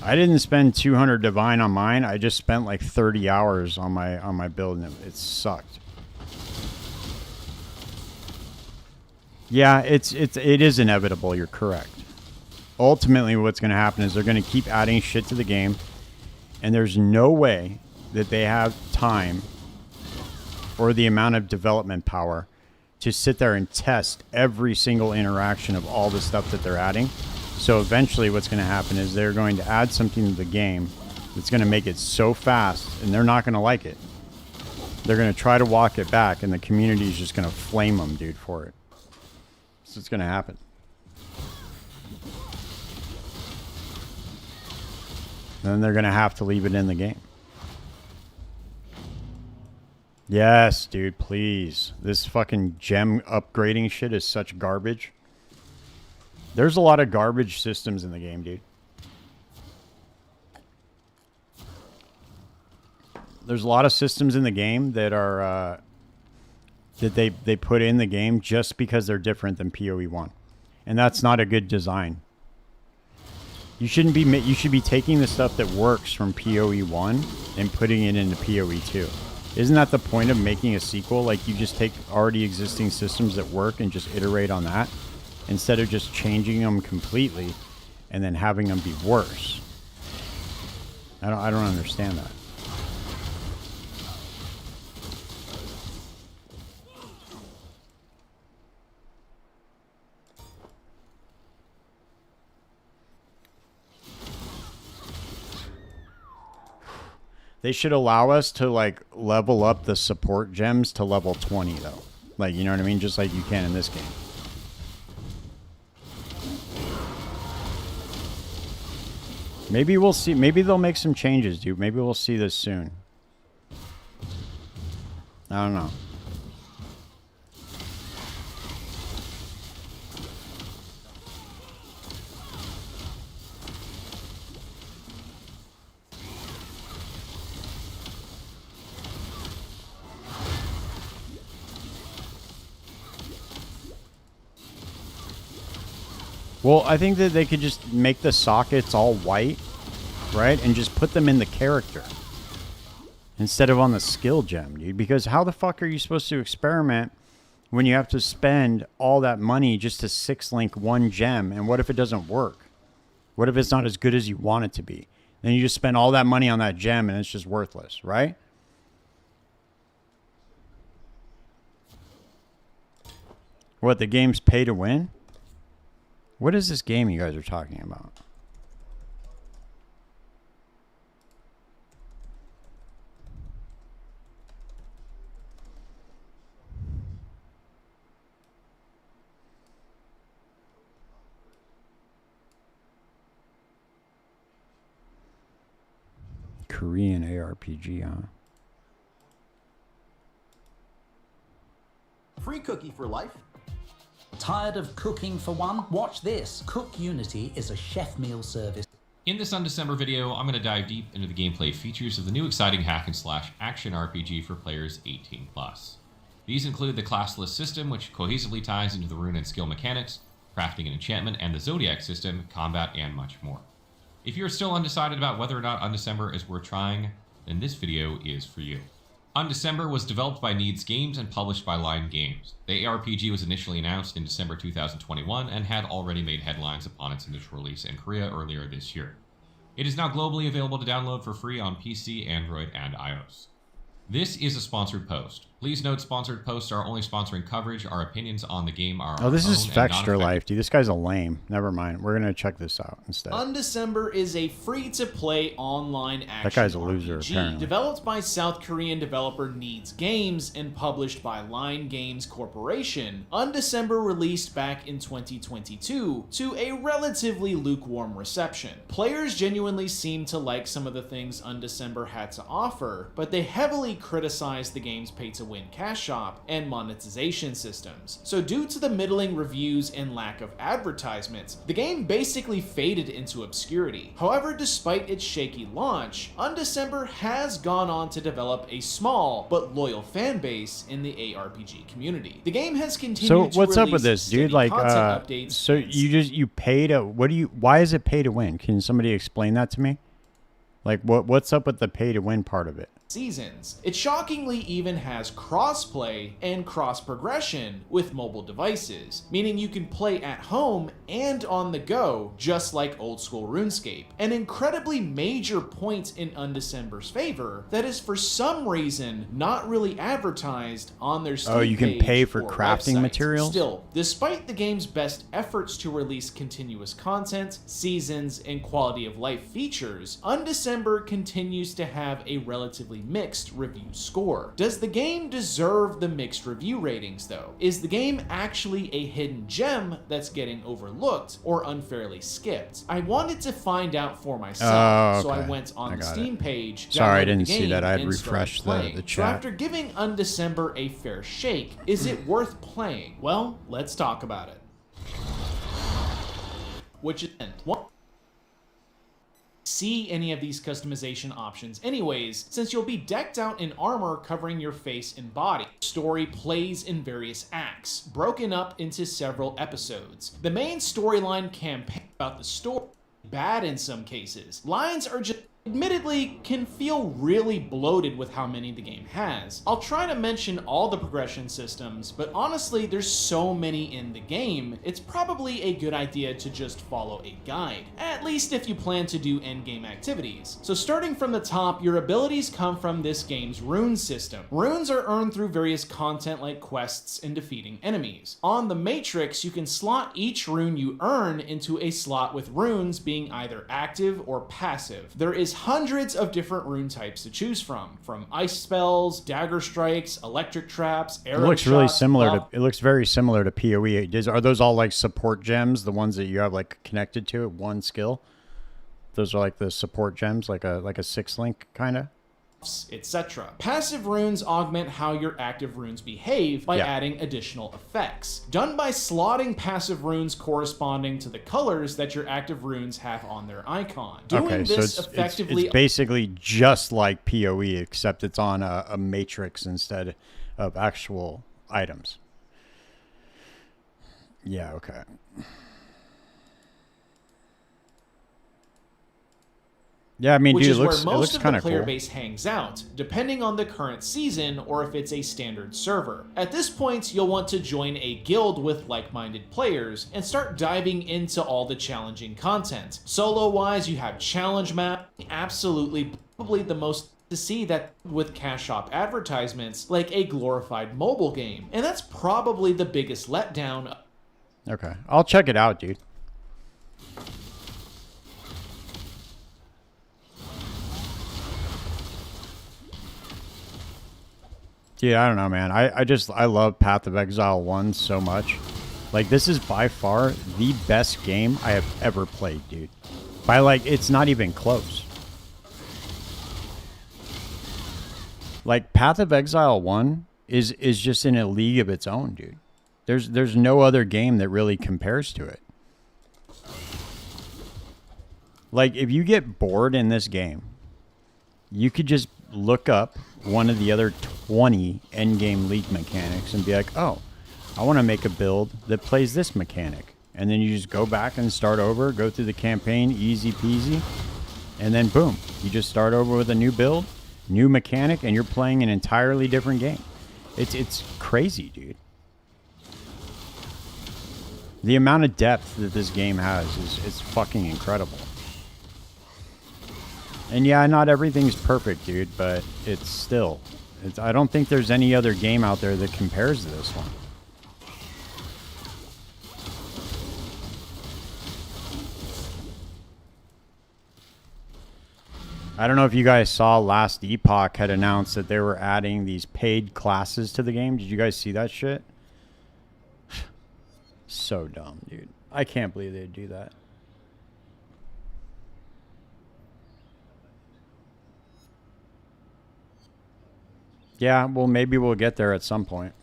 Speaker 1: I didn't spend 200 divine on mine. I just spent like 30 hours on my build, and it sucked. Yeah, it is inevitable. You're correct. Ultimately, what's going to happen is they're going to keep adding shit to the game, and there's no way that they have time or the amount of development power to sit there and test every single interaction of all the stuff that they're adding. So eventually what's going to happen is they're going to add something to the game that's going to make it so fast, and they're not going to like it. They're going to try to walk it back, and the community is just going to flame them, dude, for it. So it's going to happen. Then they're going to have to leave it in the game. Yes, dude, please. This fucking gem upgrading shit is such garbage. There's a lot of garbage systems in the game, dude. There's a lot of systems in the game that are that they put in the game just because they're different than PoE 1. And that's not a good design. You should be taking the stuff that works from PoE 1 and putting it into PoE 2. Isn't that the point of making a sequel? Like, you just take already existing systems that work and just iterate on that, instead of just changing them completely and then having them be worse. I don't understand that. They should allow us to, like, level up the support gems to level 20, though. Like, you know what I mean? Just like you can in this game. Maybe we'll see. Maybe they'll make some changes, dude. Maybe we'll see this soon. I don't know. Well, I think that they could just make the sockets all white, right? And just put them in the character instead of on the skill gem, dude. Because how the fuck are you supposed to experiment when you have to spend all that money just to 6-link one gem? And what if it doesn't work? What if it's not as good as you want it to be? Then you just spend all that money on that gem and it's just worthless, right? What, the game's pay to win? What is this game you guys are talking about? Korean ARPG, huh?
Speaker 2: Free cookie for life.
Speaker 3: Tired of cooking for one? Watch this. Cook Unity is a chef meal service.
Speaker 4: In this Undecember video, I'm going to dive deep into the gameplay features of the new exciting hack-and-slash action RPG for players 18+. These include the classless system, which cohesively ties into the rune and skill mechanics, crafting and enchantment, and the Zodiac system, combat, and much more. If you're still undecided about whether or not Undecember is worth trying, then this video is for you. Undecember was developed by Needs Games and published by Line Games. The ARPG was initially announced in December 2021 and had already made headlines upon its initial release in Korea earlier this year. It is now globally available to download for free on PC, Android, and iOS. This is a sponsored post. Please note sponsored posts are only sponsoring coverage. Our opinions on the game are
Speaker 1: Oh, this is Fextra Life, dude. This guy's a lame. Never mind. We're going to check this out instead.
Speaker 2: Undecember is a free-to-play online action
Speaker 1: That guy's a loser,
Speaker 2: RPG,
Speaker 1: apparently.
Speaker 2: developed by South Korean developer Needs Games and published by Line Games Corporation. Undecember released back in 2022 to a relatively lukewarm reception. Players genuinely seemed to like some of the things Undecember had to offer, but they heavily criticized the game's pay-to pay-to-win cash shop and monetization systems. So due to the middling reviews and lack of advertisements, the game basically faded into obscurity. However, despite its shaky launch, Undecember has gone on to develop a small but loyal fan base in the ARPG community. The game has continued
Speaker 1: So what's
Speaker 2: to
Speaker 1: up with
Speaker 2: release
Speaker 1: this, dude?
Speaker 2: steady
Speaker 1: Like,
Speaker 2: content updates.
Speaker 1: so
Speaker 2: and
Speaker 1: you pay to, why is it pay to win? Can somebody explain that to me? Like, what's up with the pay to win part of it?
Speaker 2: seasons. It shockingly even has crossplay and cross progression with mobile devices, meaning you can play at home and on the go, just like old school RuneScape. An incredibly major point in Undecember's favor that is for some reason not really advertised on their Steam
Speaker 1: you can
Speaker 2: page
Speaker 1: pay for
Speaker 2: or
Speaker 1: crafting
Speaker 2: website.
Speaker 1: materials?
Speaker 2: Still, despite the game's best efforts to release continuous content, seasons, and quality of life features, Undecember continues to have a relatively mixed review score. Does the game deserve the mixed review ratings though? Is the game actually a hidden gem that's getting overlooked or unfairly skipped? I wanted to find out for myself, so I
Speaker 1: okay.
Speaker 2: went on the Steam page.
Speaker 1: Sorry, I
Speaker 2: downloaded
Speaker 1: didn't
Speaker 2: the
Speaker 1: see
Speaker 2: game,
Speaker 1: that. I had
Speaker 2: and started
Speaker 1: refreshed the
Speaker 2: playing.
Speaker 1: chat.
Speaker 2: So after giving Undecember a fair shake, is it worth playing? Well, let's talk about it. Which is what? See any of these customization options anyways, since you'll be decked out in armor covering your face and body. Story plays in various acts, broken up into several episodes. The main storyline campaign about the story, bad in some cases. Lines are just admittedly can feel really bloated with how many the game has. I'll try to mention all the progression systems, but honestly there's so many in the game, it's probably a good idea to just follow a guide, at least if you plan to do endgame activities. So starting from the top, your abilities come from this game's rune system. Runes are earned through various content like quests and defeating enemies. On the matrix, you can slot each rune you earn into a slot with runes being either active or passive. There is hundreds of different rune types to choose from ice spells, dagger strikes, electric traps, arrow
Speaker 1: It looks really
Speaker 2: shots,
Speaker 1: similar
Speaker 2: buff-
Speaker 1: to. It looks very similar to PoE. Are those all like support gems? The ones that you have like connected to one skill. Those are like the support gems, like a 6-link kind of.
Speaker 2: etc. Passive runes augment how your active runes behave by
Speaker 1: Yeah.
Speaker 2: adding additional effects, done by slotting passive runes corresponding to the colors that your active runes have on their icon. Doing
Speaker 1: Okay, so
Speaker 2: this
Speaker 1: it's
Speaker 2: effectively
Speaker 1: basically just like PoE, except it's on a matrix instead of actual items. Yeah. Okay. Yeah, I mean,
Speaker 2: which
Speaker 1: dude,
Speaker 2: is
Speaker 1: it looks
Speaker 2: where most of
Speaker 1: kind
Speaker 2: the
Speaker 1: of
Speaker 2: player
Speaker 1: cool.
Speaker 2: base hangs out, depending on the current season or if it's a standard server. At this point, you'll want to join a guild with like-minded players and start diving into all the challenging content. Solo-wise, you have challenge map, absolutely probably the most to see that with cash shop advertisements like a glorified mobile game, and that's probably the biggest letdown.
Speaker 1: Okay, I'll check it out, dude. Dude, I don't know, man. I love Path of Exile 1 so much. Like, this is by far the best game I have ever played, dude. By, like, it's not even close. Like, Path of Exile 1 is just in a league of its own, dude. There's no other game that really compares to it. Like, if you get bored in this game, you could just look up one of the other 20 endgame league mechanics and be like, oh, I want to make a build that plays this mechanic. And then you just go back and start over, go through the campaign, easy peasy. And then boom, you just start over with a new build, new mechanic, and you're playing an entirely different game. It's crazy, dude. The amount of depth that this game has is fucking incredible. And yeah, not everything's perfect, dude, but it's still. I don't think there's any other game out there that compares to this one. I don't know if you guys saw last Epoch had announced that they were adding these paid classes to the game. Did you guys see that shit? So dumb, dude. I can't believe they'd do that. Yeah, well, maybe we'll get there at some point.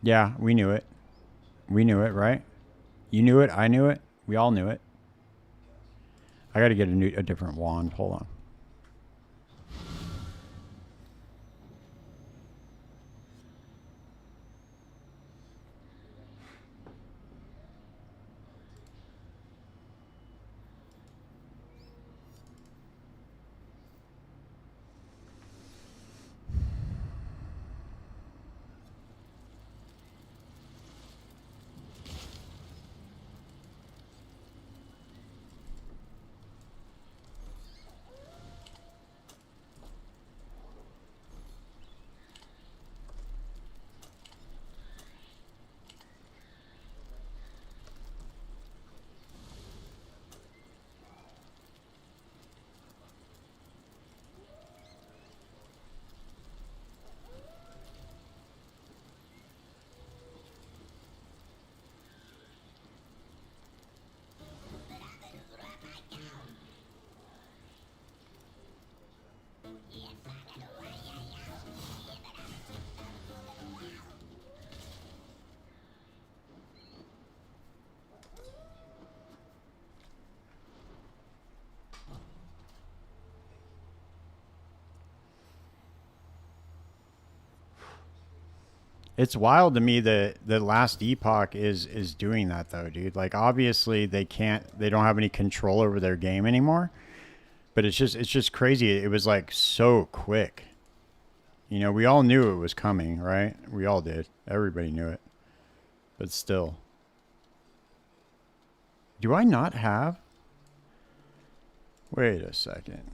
Speaker 1: Yeah, we knew it. We knew it, right? You knew it. I knew it. We all knew it. I got to get a different wand. Hold on. It's wild to me that the last epoch is doing that though, dude. Like obviously they don't have any control over their game anymore. But it's just crazy. It was like so quick. You know, we all knew it was coming, right? We all did. Everybody knew it. But still. Do I not have? Wait a second.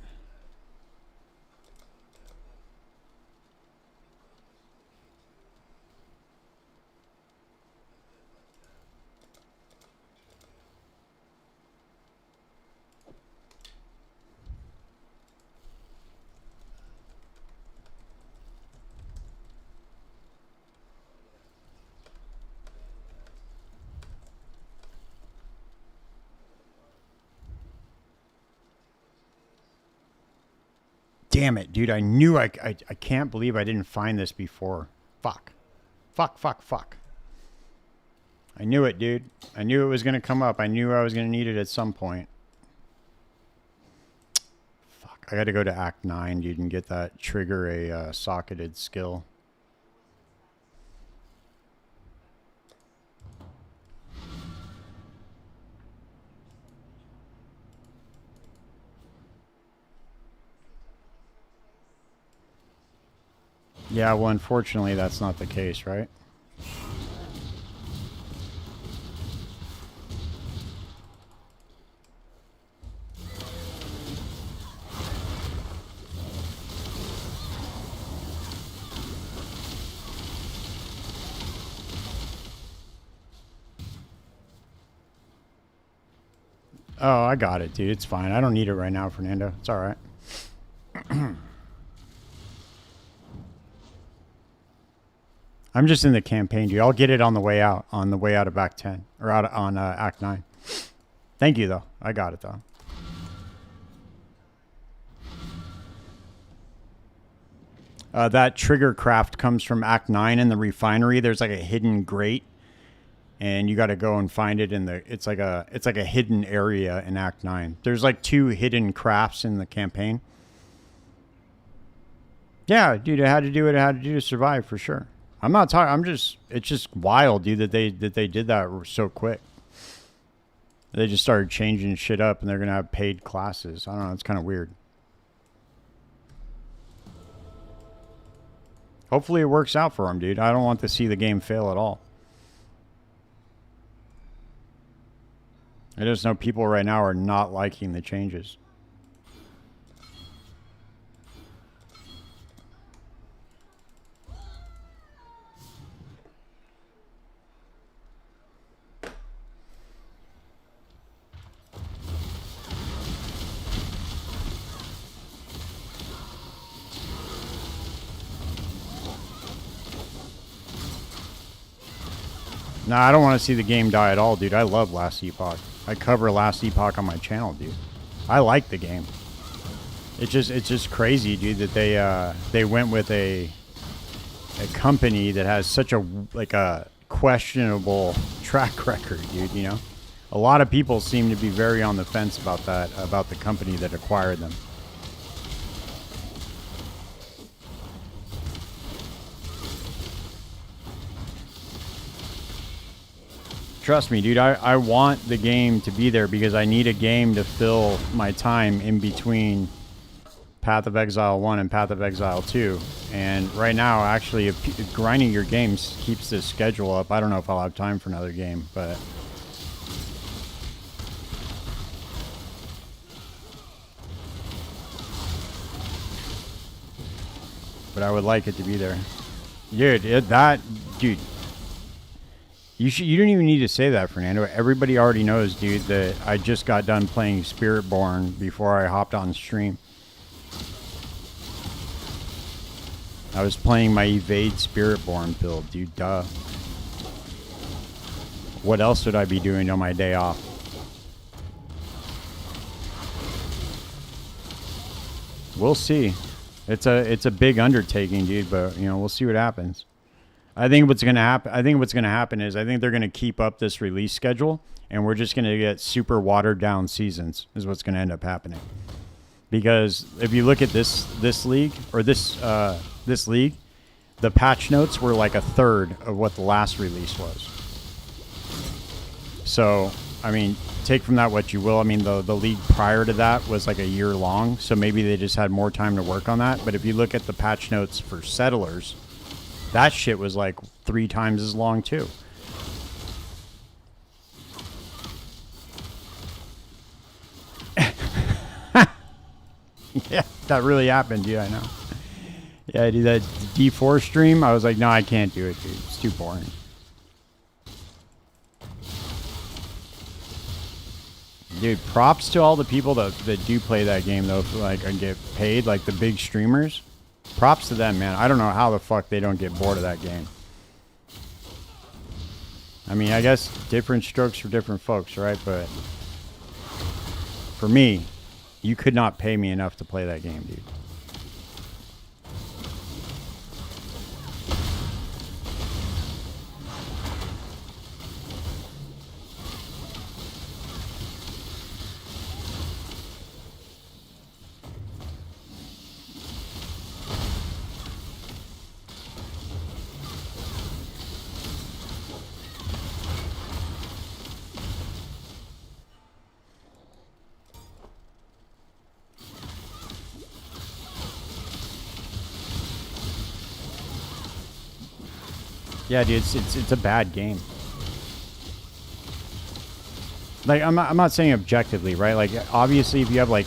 Speaker 1: Damn it, dude. I knew I can't believe I didn't find this before. Fuck. Fuck, fuck, fuck. I knew it, dude. I knew it was going to come up. I knew I was going to need it at some point. Fuck. I got to go to Act 9, dude, and get that trigger a socketed skill. Yeah, well, unfortunately, that's not the case, right? Oh, I got it, dude. It's fine. I don't need it right now, Fernando. It's all right. I'm just in the campaign, dude. I'll get it on the way out of Act 10 or out on Act 9. Thank you, though. I got it, though. That trigger craft comes from Act 9 in the refinery. There's like a hidden grate, and you got to go and find it in the. It's like a hidden area in Act 9. There's like 2 hidden crafts in the campaign. Yeah, dude. I had to do what I had to do to survive for sure. I'm not talking. It's just wild, dude, that they did that so quick. They just started changing shit up, and they're gonna have paid classes. I don't know. It's kind of weird. Hopefully, it works out for them, dude. I don't want to see the game fail at all. I just know people right now are not liking the changes. No, I don't want to see the game die at all, dude. I love Last Epoch. I cover Last Epoch on my channel, dude. I like the game. It's just crazy, dude, that they went with a company that has such a questionable track record, dude, you know? A lot of people seem to be very on the fence about that, about the company that acquired them. Trust me, dude, I want the game to be there because I need a game to fill my time in between Path of Exile 1 and Path of Exile 2. And right now, actually, if grinding your games keeps this schedule up. I don't know if I'll have time for another game, but... But I would like it to be there. Dude, dude... You don't even need to say that, Fernando. Everybody already knows, dude, that I just got done playing Spiritborn before I hopped on stream. I was playing my Evade Spiritborn build, dude, duh. What else would I be doing on my day off? We'll see. It's a big undertaking, dude, but, you know, we'll see what happens. I think what's going to happen is I think they're going to keep up this release schedule and we're just going to get super watered down seasons is what's going to end up happening. Because if you look at this league or this league, the patch notes were like a third of what the last release was. So, I mean, take from that what you will. I mean, the league prior to that was like a year long, so maybe they just had more time to work on that. But if you look at the patch notes for Settlers, that shit was like 3 times as long too. Yeah, that really happened, dude. I know. Yeah, I did that D4 stream. I was like, no, I can't do it, dude. It's too boring. Dude, props to all the people that do play that game though, like and get paid, like the big streamers. Props to them, man. I don't know how the fuck they don't get bored of that game. I mean, I guess different strokes for different folks, right? But for me, you could not pay me enough to play that game, dude. Yeah, dude, it's a bad game. Like, I'm not saying objectively, right? Like, obviously, if you have, like,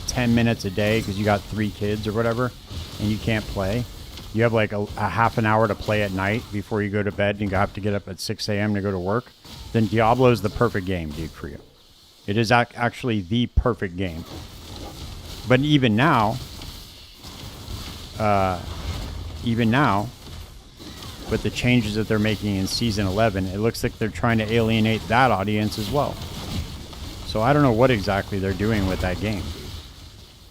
Speaker 1: 10 minutes a day because you got 3 kids or whatever, and you can't play, you have, like, a half an hour to play at night before you go to bed and you have to get up at 6 a.m. to go to work, then Diablo is the perfect game, dude, for you. It is actually the perfect game. But even now, with the changes that they're making in Season 11, it looks like they're trying to alienate that audience as well. So I don't know what exactly they're doing with that game.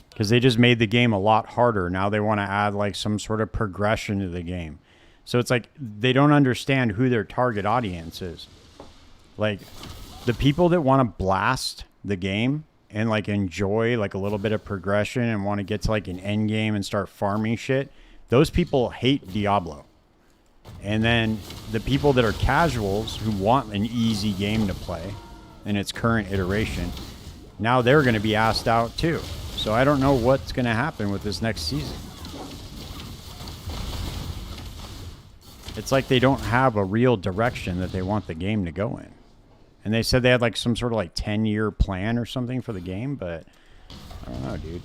Speaker 1: Because they just made the game a lot harder. Now they want to add like some sort of progression to the game. So it's like they don't understand who their target audience is. Like the people that want to blast the game and like enjoy like a little bit of progression and want to get to like an end game and start farming shit, those people hate Diablo. And then the people that are casuals who want an easy game to play in its current iteration, now they're going to be asked out too. So I don't know what's going to happen with this next season. It's like they don't have a real direction that they want the game to go in. And they said they had like some sort of like 10-year plan or something for the game, but I don't know, dude.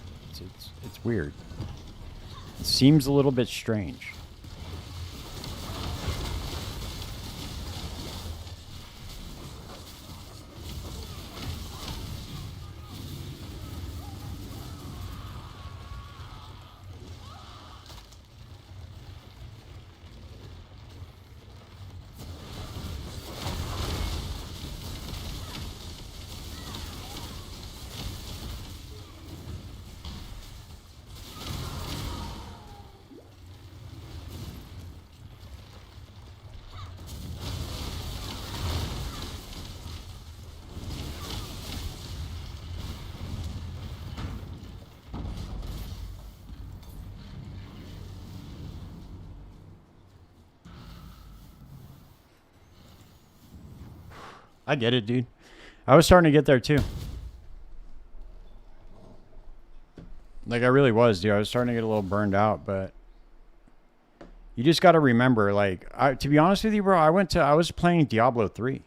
Speaker 1: It's weird. It seems a little bit strange. I get it, dude. I was starting to get there too. Like, I really was, dude. I was starting to get a little burned out, but you just got to remember, like, to be honest with you, bro, I was playing Diablo 3.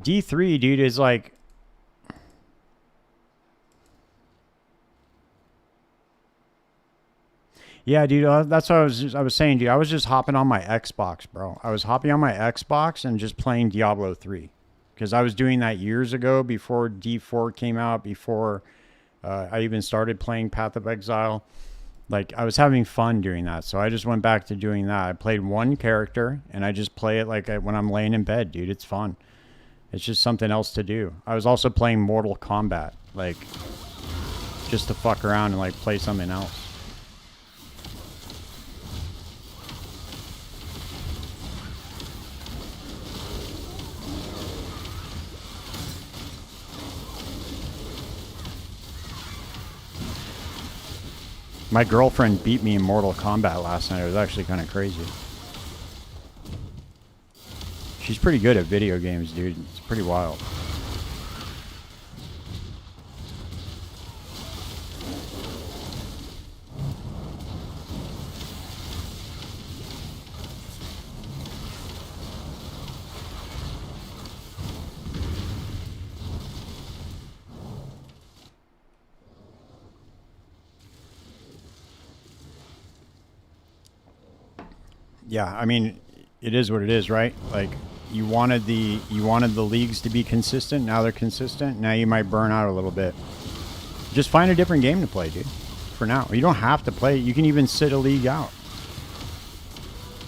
Speaker 1: D3, dude, is like... Yeah, dude, that's what I was saying, dude. I was just hopping on my Xbox, bro. I was hopping on my Xbox and just playing Diablo 3. Because I was doing that years ago, before D4 came out, before I even started playing Path of Exile. Like, I was having fun doing that, so I just went back to doing that. I played one character, and I just play it like when I'm laying in bed, dude. It's fun. It's just something else to do. I was also playing Mortal Kombat, like, just to fuck around and, like, play something else. My girlfriend beat me in Mortal Kombat last night. It was actually kind of crazy. She's pretty good at video games, dude. It's pretty wild. Yeah, I mean, it is what it is, right? Like, you wanted the leagues to be consistent. Now they're consistent. Now you might burn out a little bit. Just find a different game to play, dude. For now, you don't have to play. You can even sit a league out.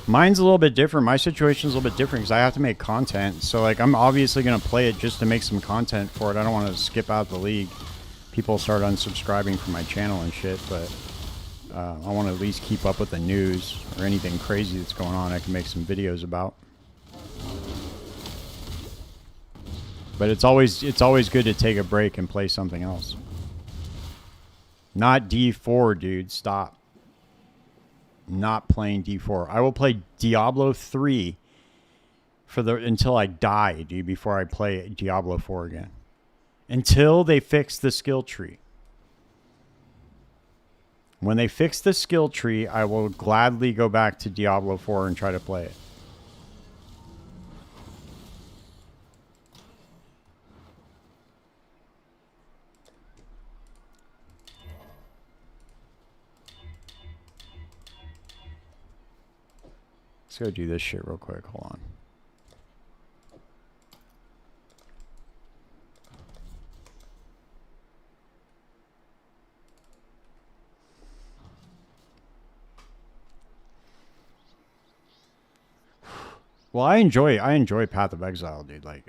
Speaker 1: Mine's a little bit different. My situation's a little bit different because I have to make content. So, like, I'm obviously gonna play it just to make some content for it. I don't want to skip out the league. People start unsubscribing from my channel and shit, but I want to at least keep up with the news or anything crazy that's going on. I can make some videos about. But it's always good to take a break and play something else. Not D4, dude. Stop. Not playing D4. I will play Diablo 3 until I die, dude, before I play Diablo 4 again. Until they fix the skill tree. When they fix the skill tree, I will gladly go back to Diablo 4 and try to play it. Let's go do this shit real quick. Hold on. Well, I enjoy Path of Exile, dude. Like,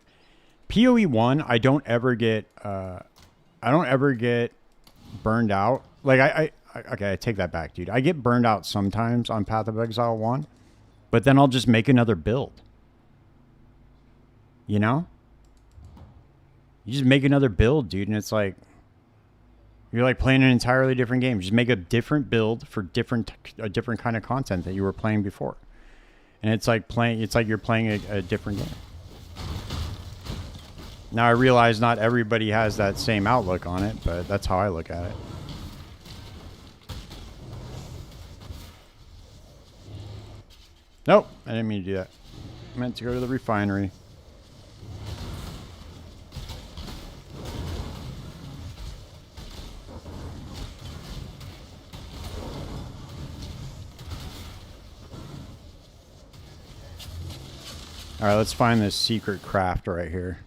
Speaker 1: PoE 1, I don't ever get burned out. Like, okay, I take that back, dude. I get burned out sometimes on Path of Exile 1, but then I'll just make another build. You know? You just make another build, dude, and it's like you're like playing an entirely different game. Just make a different build for a different kind of content that you were playing before. And it's like you're playing a different game. Now I realize not everybody has that same outlook on it, but that's how I look at it. Nope, I didn't mean to do that. I meant to go to the refinery. All right, let's find this secret craft right here.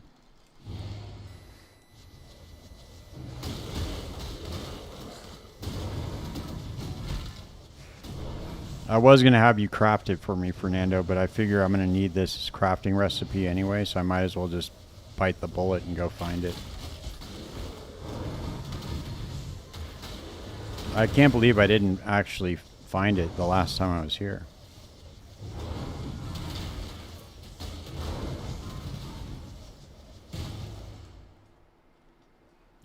Speaker 1: I was going to have you craft it for me, Fernando, but I figure I'm going to need this crafting recipe anyway, so I might as well just bite the bullet and go find it. I can't believe I didn't actually find it the last time I was here.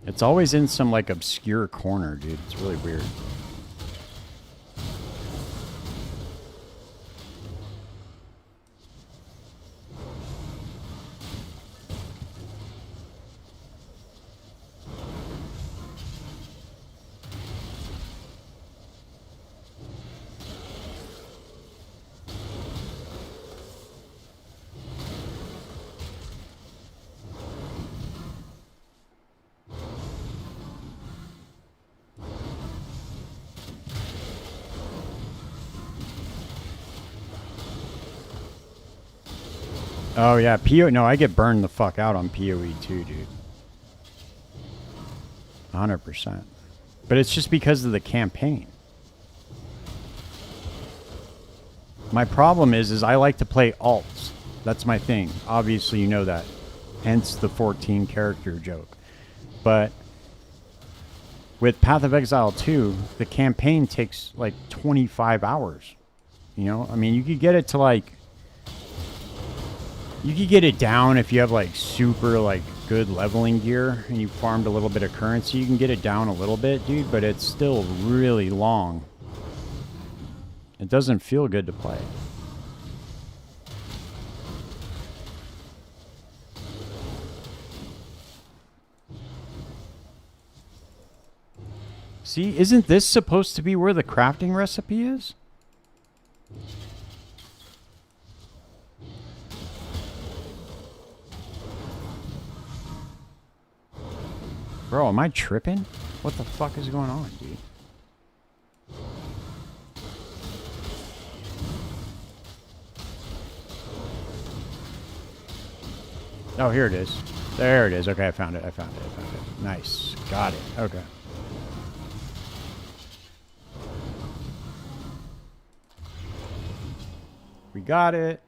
Speaker 1: It's always in some, like, obscure corner, dude. It's really weird. Oh, yeah. No, I get burned the fuck out on PoE too, dude. 100%. But it's just because of the campaign. My problem is I like to play alts. That's my thing. Obviously, you know that. Hence the 14 character joke. But with Path of Exile 2, the campaign takes like 25 hours. You know? I mean, you could get it to like... You could get it down if you have like super like good leveling gear and you farmed a little bit of currency. You can get it down a little bit, dude, but it's still really long. It doesn't feel good to play. See, isn't this supposed to be where the crafting recipe is? Bro, am I tripping? What the fuck is going on, dude? Oh, here it is. There it is. Okay, I found it. I found it. I found it. Nice. Got it. Okay. We got it.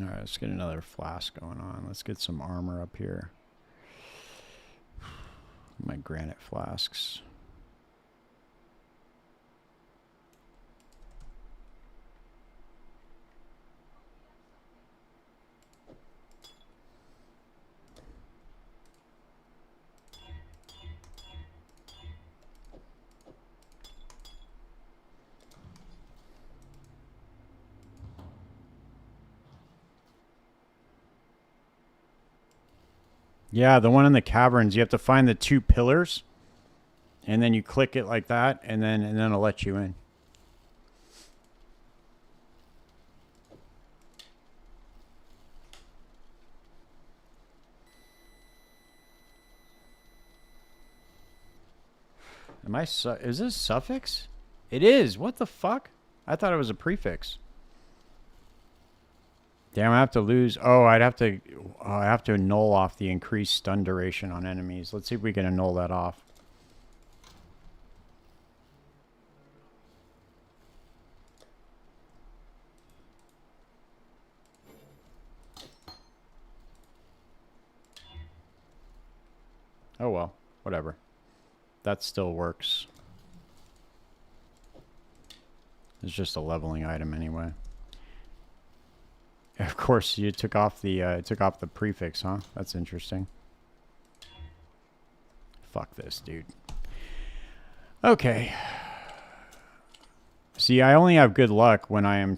Speaker 1: All right, let's get another flask going on. Let's get some armor up here. My granite flasks. Yeah, the one in the caverns, you have to find the 2 pillars, and then you click it like that, and then it'll let you in. Is this suffix? It is. What the fuck? I thought it was a prefix. Damn, I have to lose. Oh, I have to annul off the increased stun duration on enemies. Let's see if we can annul that off. Oh well, whatever. That still works. It's just a leveling item anyway. Of course, you took off the prefix, huh? That's interesting. Fuck this, dude. Okay. See, I only have good luck when I am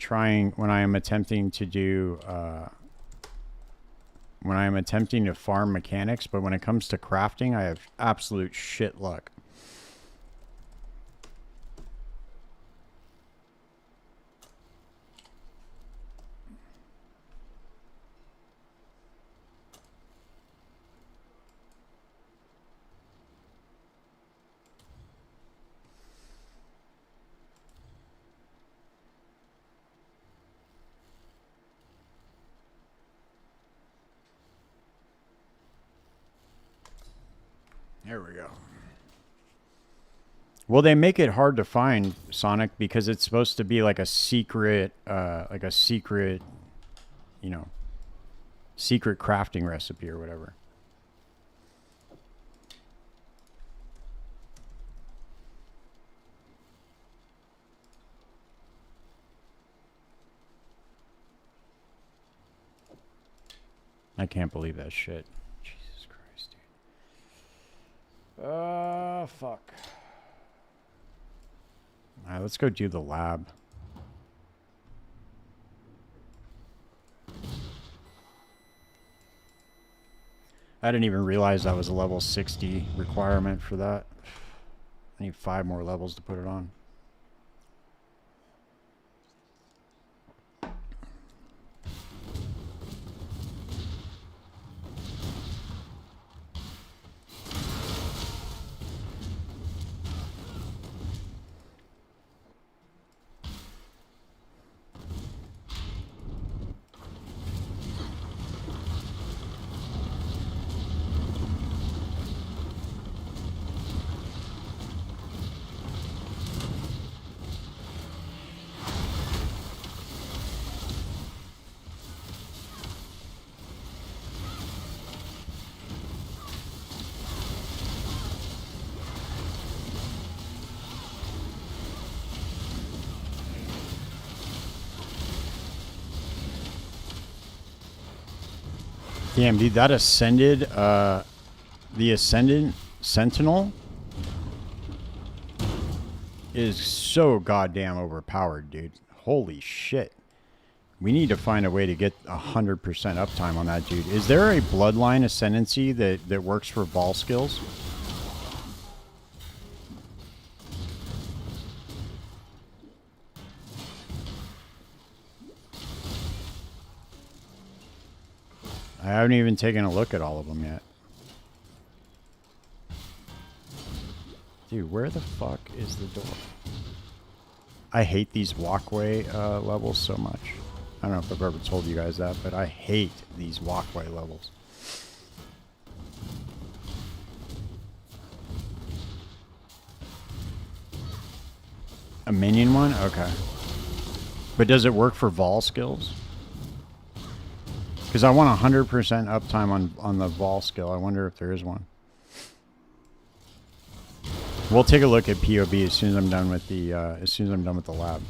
Speaker 1: attempting to farm mechanics, but when it comes to crafting, I have absolute shit luck. There we go. Well, they make it hard to find, Sonic, because it's supposed to be like a secret, you know, secret crafting recipe or whatever. I can't believe that shit. Jesus Christ, dude. Fuck. All right, let's go do the lab. I didn't even realize that was a level 60 requirement for that. I need 5 more levels to put it on. Damn, dude, that the Ascendant Sentinel is so goddamn overpowered, dude. Holy shit. We need to find a way to get 100% uptime on that dude. Is there a bloodline ascendancy that works for ball skills? I haven't even taken a look at all of them yet. Dude, where the fuck is the door? I hate these walkway levels so much. I don't know if I've ever told you guys that, but I hate these walkway levels. A minion one? Okay. But does it work for Vol skills? Because I want 100% uptime on the Vol skill. I wonder if there is one. We'll take a look at POB as soon as I'm done with the lab.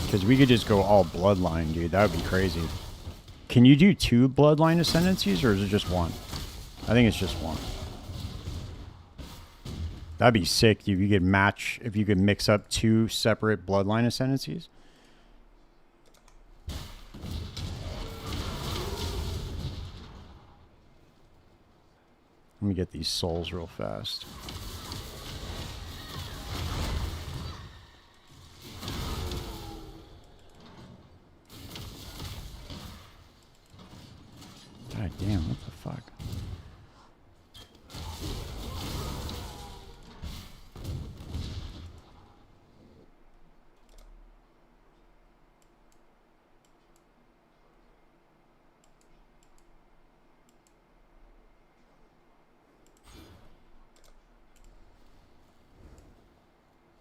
Speaker 1: Because we could just go all bloodline, dude. That would be crazy. Can you do 2 bloodline ascendancies, or is it just 1? I think it's just 1. That'd be sick if you could mix up 2 separate bloodline ascendancies. Let me get these souls real fast. God damn, what the fuck?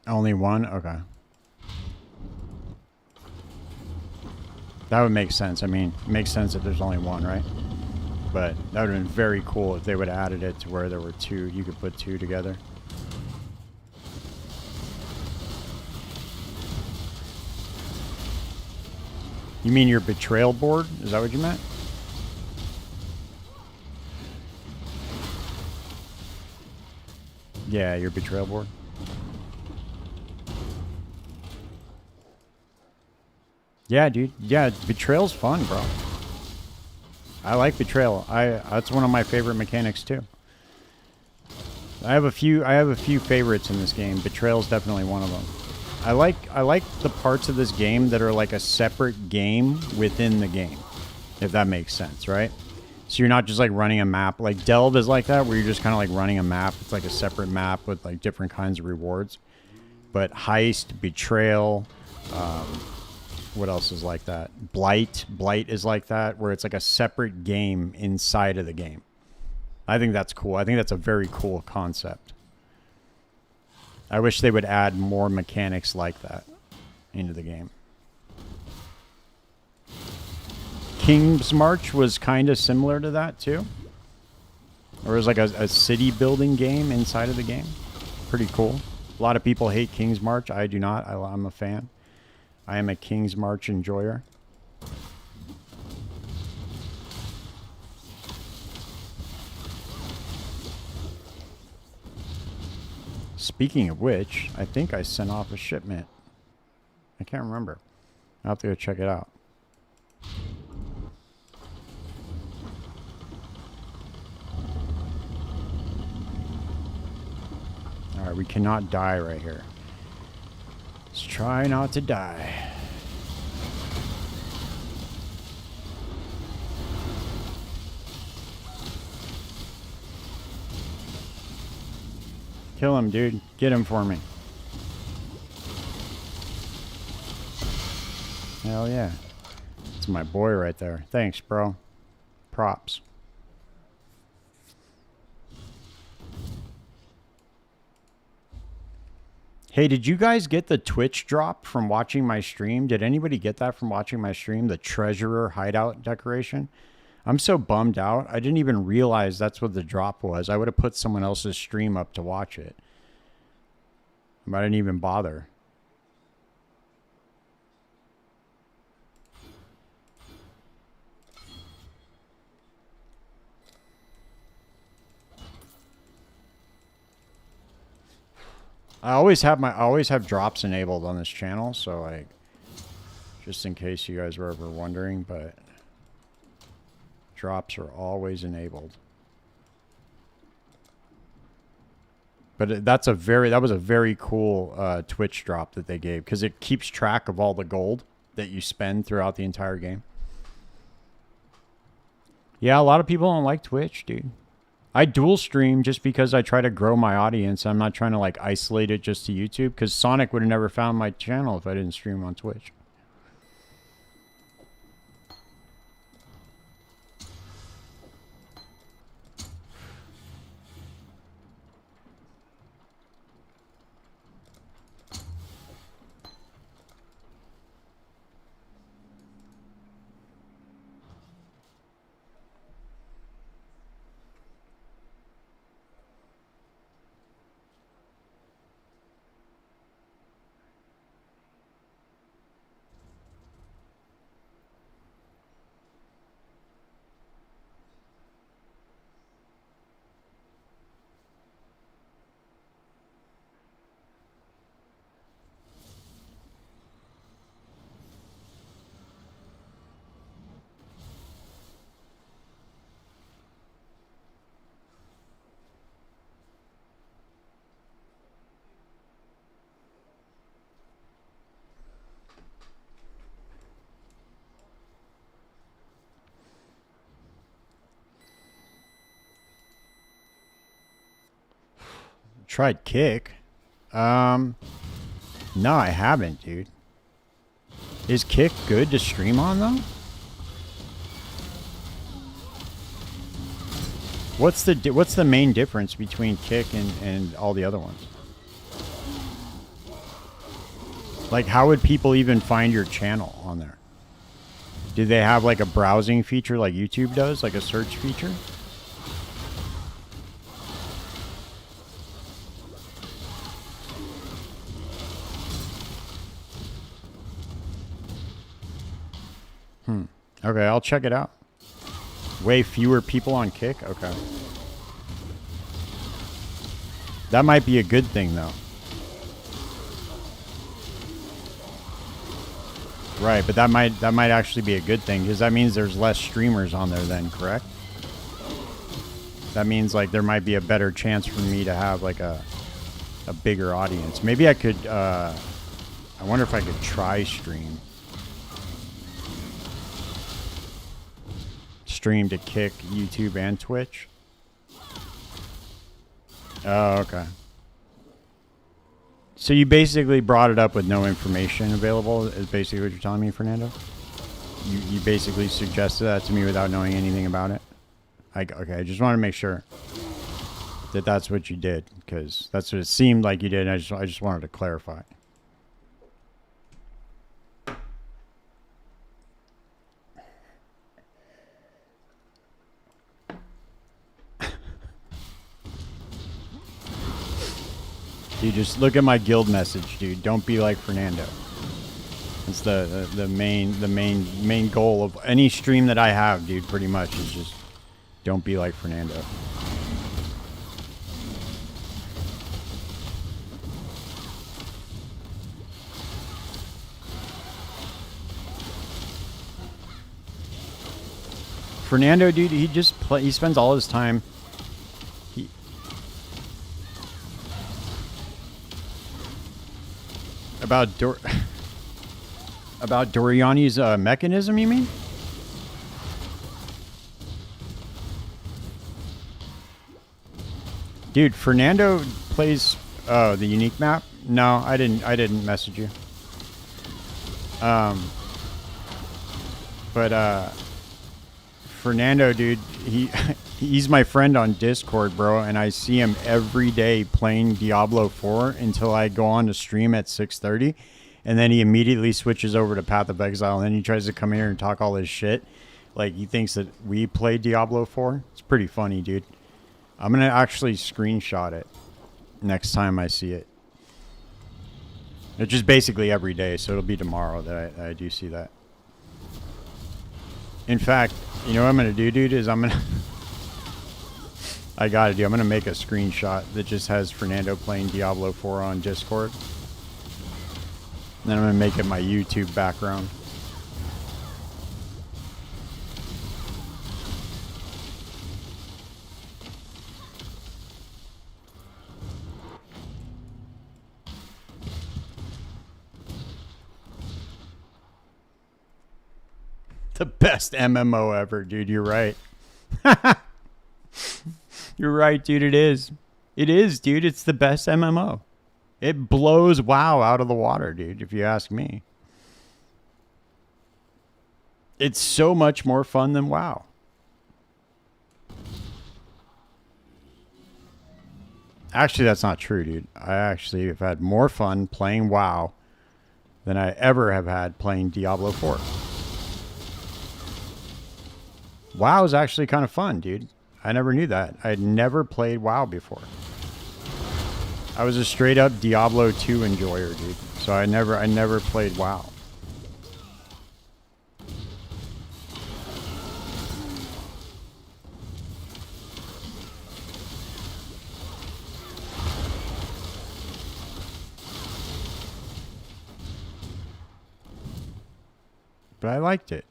Speaker 1: Only 1? Okay. That would make sense. I mean, it makes sense if there's only one, right? But that would have been very cool if they would have added it to where there were two. You could put two together. You mean your betrayal board? Is that what you meant? Yeah, your betrayal board. Yeah, dude. Yeah, betrayal's fun, bro. I like betrayal. That's one of my favorite mechanics too. I have a few favorites in this game. Betrayal's definitely one of them. I like the parts of this game that are like a separate game within the game, if that makes sense, right? So you're not just like running a map. Like Delve is like that, where you're just kind of like running a map. It's like a separate map with like different kinds of rewards. But Heist, Betrayal, what else is like that? Blight is like that, where it's like a separate game inside of the game. I think that's cool. I think that's a very cool concept. I wish they would add more mechanics like that into the game. King's March was kind of similar to that too. Or it was like a city building game inside of the game. Pretty cool. A lot of people hate King's March. I do not. I'm a fan. I am a King's March enjoyer. Speaking of which, I think I sent off a shipment. I can't remember. I'll have to go check it out. Alright, we cannot die right here. Let's try not to die. Kill him, dude. Get him for me. Hell yeah. That's my boy right there. Thanks, bro. Props. Hey, did you guys get the Twitch drop from watching my stream? Did anybody get that from watching my stream? The Treasurer hideout decoration? I'm so bummed out. I didn't even realize that's what the drop was. I would have put someone else's stream up to watch it. But I didn't even bother. I always have drops enabled on this channel, so like just in case you guys were ever wondering, but drops are always enabled. But that was a very cool Twitch drop that they gave, because it keeps track of all the gold that you spend throughout the entire game. Yeah, a lot of people don't like Twitch, dude. I dual stream just because I try to grow my audience. I'm not trying to like isolate it just to YouTube, because Sonic would have never found my channel if I didn't stream on Twitch. Tried Kick. No, I haven't, dude. Is Kick good to stream on, though? What's the main difference between Kick and all the other ones? Like, how would people even find your channel on there? Do they have like a browsing feature like YouTube does, like a search feature? Okay, I'll check it out. Way fewer people on Kick? Okay. That might be a good thing, though. Right, but that might actually be a good thing, because that means there's less streamers on there then, correct? That means, like, there might be a better chance for me to have, like, a bigger audience. Maybe I could, I wonder if I could try stream. Stream to Kick, YouTube, and Twitch. Oh, okay. So you basically brought it up with no information available, is basically what you're telling me, Fernando? You basically suggested that to me without knowing anything about it? Okay, I just want to make sure that that's what you did, because that's what it seemed like you did, and I just wanted to clarify. Dude, just look at my guild message, dude. Don't be like Fernando. It's the main goal of any stream that I have, dude. Pretty much is just don't be like Fernando. Fernando, dude, he spends all his time. About Doriani's mechanism, you mean? Dude, Fernando plays the unique map. No, I didn't message you. But Fernando, dude, he's my friend on Discord, bro, and I see him every day playing Diablo 4 until I go on to stream at 6:30, and then he immediately switches over to Path of Exile, and then he tries to come here and talk all this shit. Like, he thinks that we play Diablo 4. It's pretty funny, dude. I'm gonna actually screenshot it next time I see it. It's just basically every day, so it'll be tomorrow that I do see that. In fact, you know what I'm going to do, dude, is I gotta do, I'm going to make a screenshot that just has Fernando playing Diablo 4 on Discord. And then I'm going to make it my YouTube background. The best MMO ever, dude. You're right. You're right, dude. It is. It is, dude. It's the best MMO. It blows WoW out of the water, dude, if you ask me. It's so much more fun than WoW. Actually, that's not true, dude. I actually have had more fun playing WoW than I ever have had playing Diablo 4. WoW is actually kind of fun, dude. I never knew that. I had never played WoW before. I was a straight up Diablo 2 enjoyer, dude. So I never played WoW. But I liked it.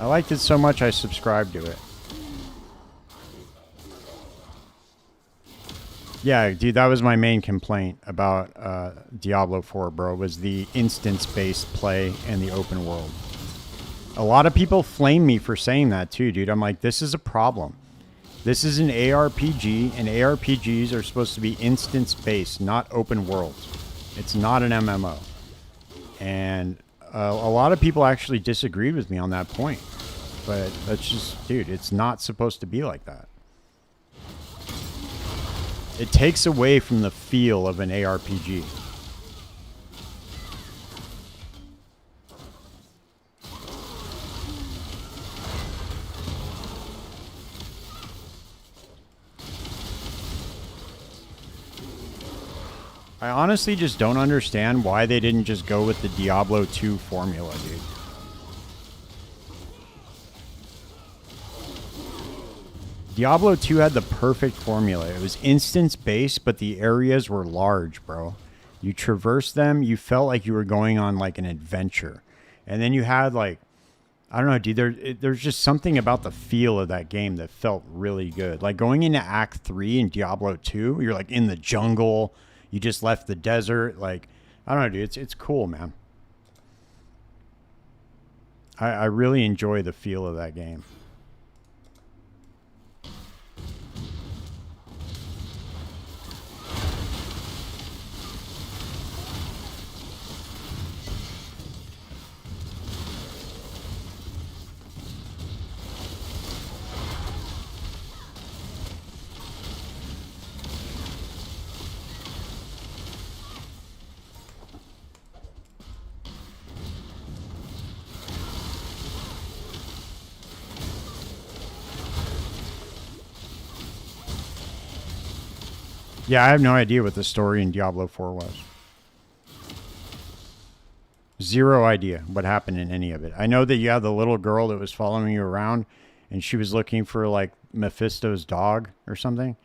Speaker 1: I liked it so much I subscribed to it. Yeah, dude, that was my main complaint about Diablo 4, bro, was the instance-based play and the open world. A lot of people flame me for saying that too, dude. I'm like, this is a problem. This is an ARPG, and ARPGs are supposed to be instance-based, not open world. It's not an MMO. And a lot of people actually disagreed with me on that point. But that's just, dude, it's not supposed to be like that. It takes away from the feel of an ARPG. I honestly just don't understand why they didn't just go with the Diablo 2 formula, dude. Diablo 2 had the perfect formula. It was instance-based, but the areas were large, bro. You traversed them, you felt like you were going on like an adventure. And then you had like, I don't know, dude, there's just something about the feel of that game that felt really good. Like going into Act 3 in Diablo 2, you're like in the jungle. You just left the desert. Like, I don't know, dude. It's cool, man. I really enjoy the feel of that game. Yeah, I have no idea what the story in Diablo 4 was. Zero idea what happened in any of it. I know that you had the little girl that was following you around, and she was looking for, like, Mephisto's dog or something.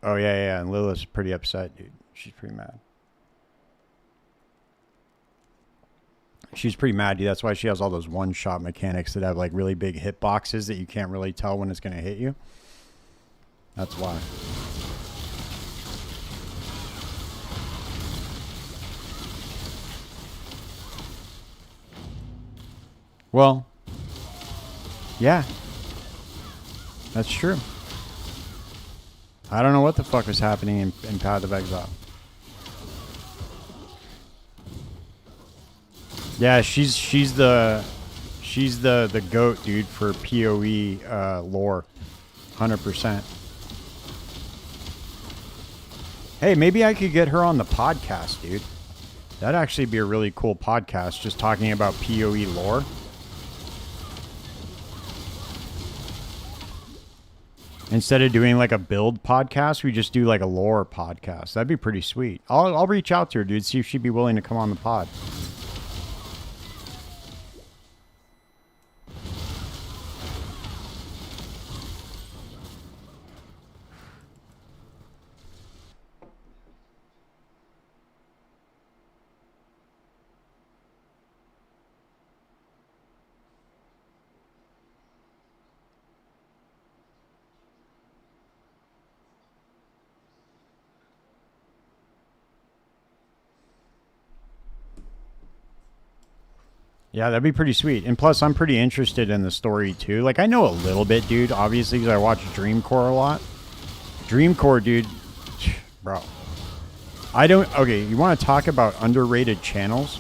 Speaker 1: Oh, yeah, and Lilith's pretty upset, dude. She's pretty mad. She's pretty mad, dude. That's why she has all those one-shot mechanics that have, like, really big hitboxes that you can't really tell when it's going to hit you. That's why. Well, yeah. That's true. I don't know what the fuck was happening in Path of Exile. Yeah, she's the goat, dude, for PoE lore. 100%. Hey, maybe I could get her on the podcast, dude. That'd actually be a really cool podcast, just talking about PoE lore. Instead of doing like a build podcast, we just do like a lore podcast. That'd be pretty sweet. I'll reach out to her, dude, see if she'd be willing to come on the pod. Yeah, that'd be pretty sweet. And plus, I'm pretty interested in the story, too. Like, I know a little bit, dude, obviously, because I watch Dreamcore a lot. Dreamcore, dude, bro. I don't... Okay, you want to talk about underrated channels?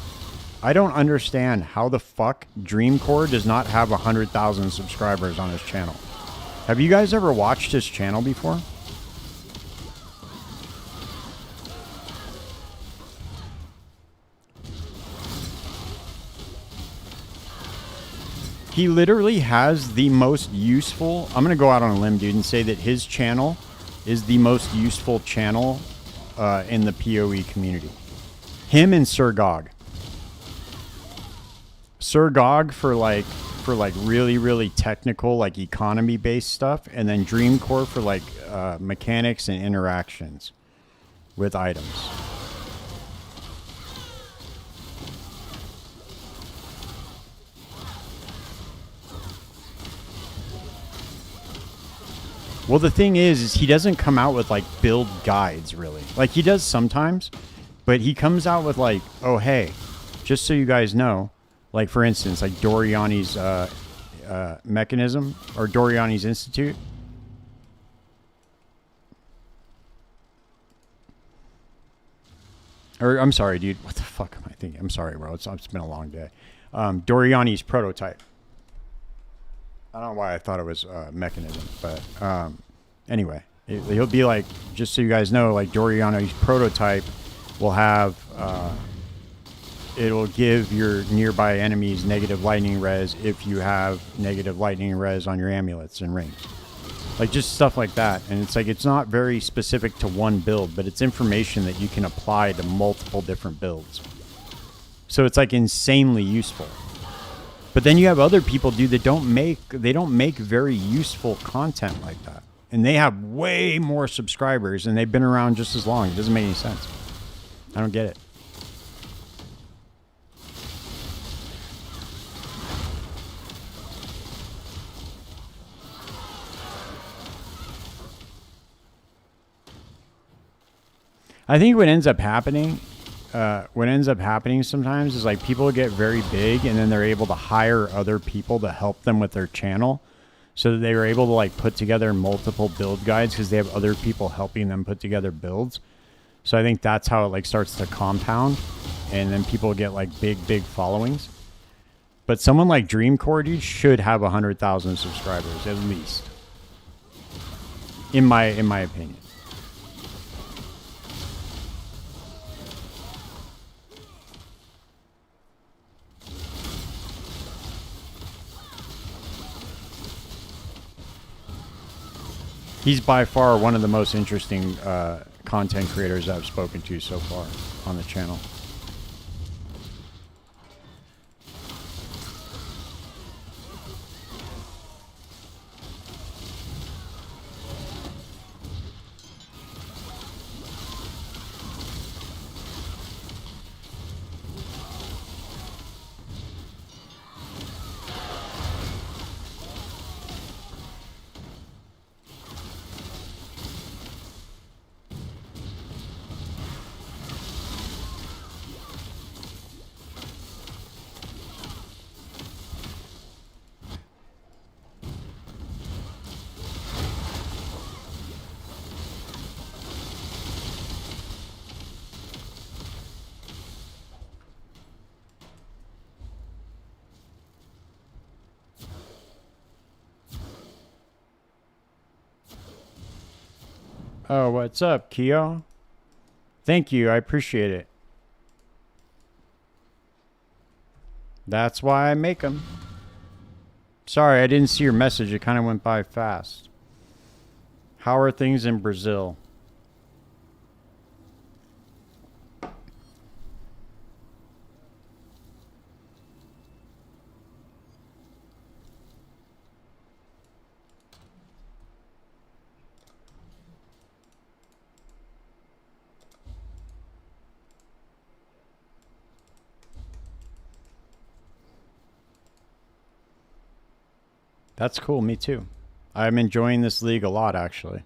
Speaker 1: I don't understand how the fuck Dreamcore does not have 100,000 subscribers on his channel. Have you guys ever watched his channel before? He literally has the most useful... I'm going to go out on a limb, dude, and say that his channel is the most useful channel in the PoE community. Him and Sir Gog. Sir Gog for like really, really technical, like economy-based stuff, and then Dreamcore for like mechanics and interactions with items. Well, the thing is he doesn't come out with, like, build guides, really. Like, he does sometimes, but he comes out with, like, oh, hey, just so you guys know, like, for instance, like, Doriani's mechanism, or Doriani's Institute. Or, I'm sorry, dude. What the fuck am I thinking? I'm sorry, bro. It's been a long day. Doriani's prototype. I don't know why I thought it was mechanism, but anyway, he'll be like, just so you guys know, like Doriani's prototype will have, it'll give your nearby enemies negative lightning res if you have negative lightning res on your amulets and rings. Like just stuff like that. And it's like, it's not very specific to one build, but it's information that you can apply to multiple different builds. So it's like insanely useful. But then you have other people, dude, that don't make very useful content like that. And they have way more subscribers and they've been around just as long. It doesn't make any sense. I don't get it. I think what ends up happening sometimes is like people get very big and then they're able to hire other people to help them with their channel. So that they were able to like put together multiple build guides because they have other people helping them put together builds. So I think that's how it like starts to compound and then people get like big followings. But someone like Dreamcore, dude, should have 100,000 subscribers at least. In my opinion. He's by far one of the most interesting content creators I've spoken to so far on the channel. Oh, what's up, Keo? Thank you. I appreciate it. That's why I make them. Sorry, I didn't see your message. It kind of went by fast. How are things in Brazil? That's cool. Me too. I'm enjoying this league a lot, actually.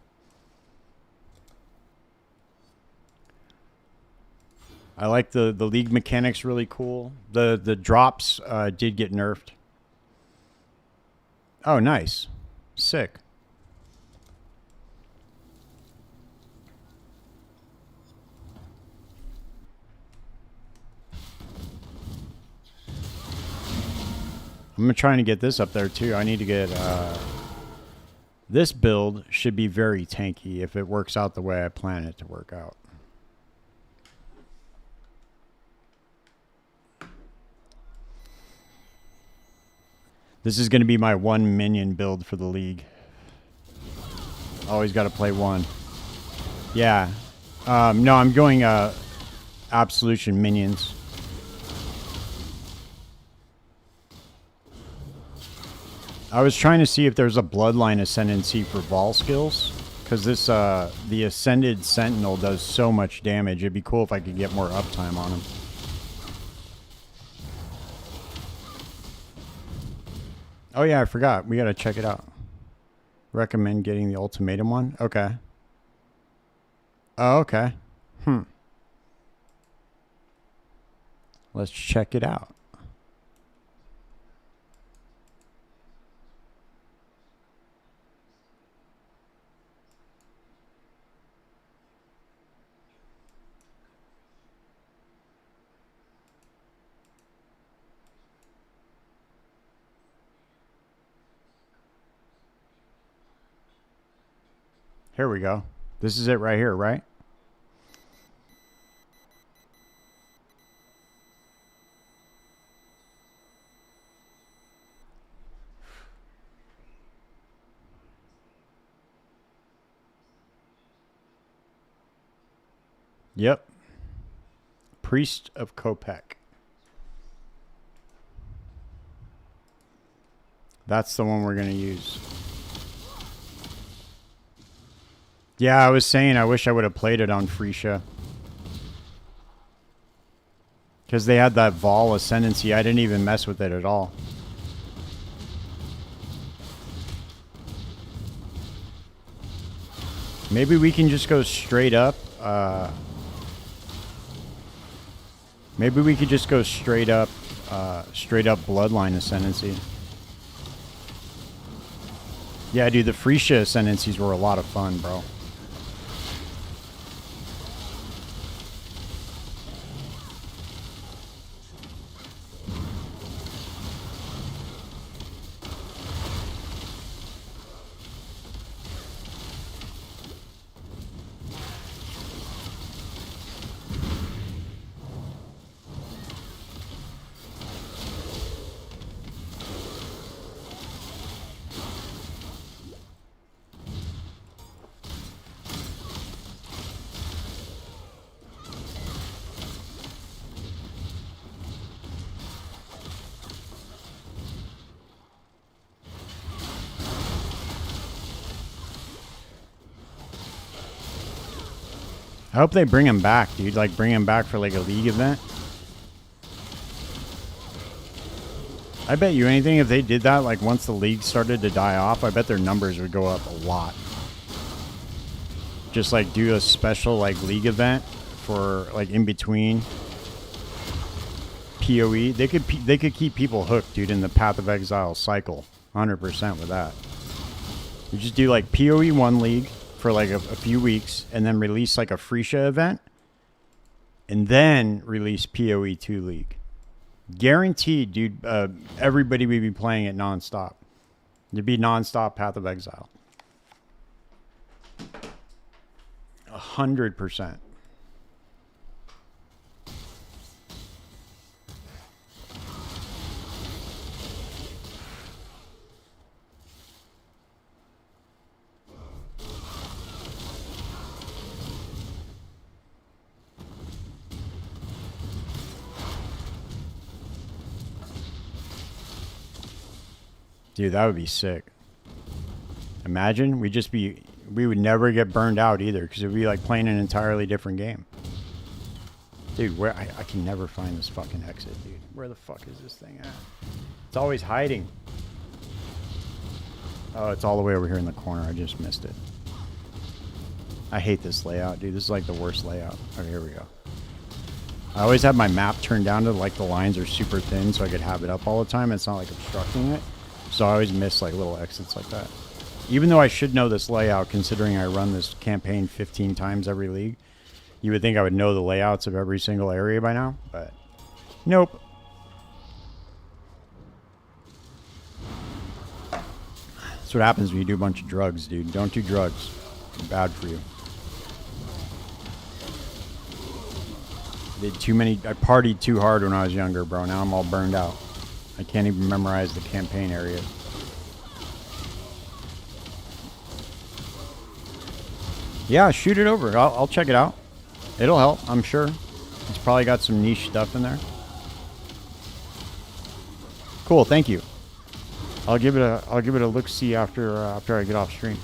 Speaker 1: I like the league mechanics really cool. The drops did get nerfed. Oh, nice. Sick. I'm trying to get this up there too. I need to get this build should be very tanky if it works out the way I plan it to work out. This is going to be my one minion build for the league. Always got to play one. Yeah. No, I'm going Absolution minions. I was trying to see if there's a bloodline ascendancy for Vol skills, because this the Ascended Sentinel does so much damage. It'd be cool if I could get more uptime on him. Oh yeah, I forgot. We gotta check it out. Recommend getting the ultimatum one. Okay. Oh, okay. Let's check it out. Here we go. This is it right here, right? Yep. Priest of Kopek. That's the one we're going to use. Yeah, I was saying I wish I would have played it on Freesia. Because they had that Vol Ascendancy. I didn't even mess with it at all. Maybe we can just go straight up. Maybe we could just go straight up Bloodline Ascendancy. Yeah, dude, the Freesia Ascendancies were a lot of fun, bro. I hope they bring him back, dude. Like, bring him back for, like, a league event. I bet you anything if they did that, like, once the league started to die off, I bet their numbers would go up a lot. Just, like, do a special, like, league event for, like, in between PoE. They could keep people hooked, dude, in the Path of Exile cycle. 100% with that. You just do, like, PoE 1 league for like a few weeks, and then release like a Freesia event, and then release PoE 2 League. Guaranteed, dude. Everybody would be playing it nonstop. It'd be nonstop Path of Exile. 100%. Dude, that would be sick. Imagine we would never get burned out either, because it would be like playing an entirely different game. Dude, where I can never find this fucking exit, dude. Where the fuck is this thing at? It's always hiding. Oh, it's all the way over here in the corner. I just missed it. I hate this layout, dude. This is like the worst layout. Okay, here we go. I always have my map turned down to like the lines are super thin so I could have it up all the time. It's not like obstructing it. So I always miss like little exits like that. Even though I should know this layout, considering I run this campaign 15 times every league, you would think I would know the layouts of every single area by now, but nope. That's what happens when you do a bunch of drugs, dude. Don't do drugs. They're bad for you. Did too many. I partied too hard when I was younger, bro. Now I'm all burned out. I can't even memorize the campaign area. Yeah, shoot it over. I'll check it out. It'll help, I'm sure. It's probably got some niche stuff in there. Cool, thank you. I'll give it a look-see after I get off stream.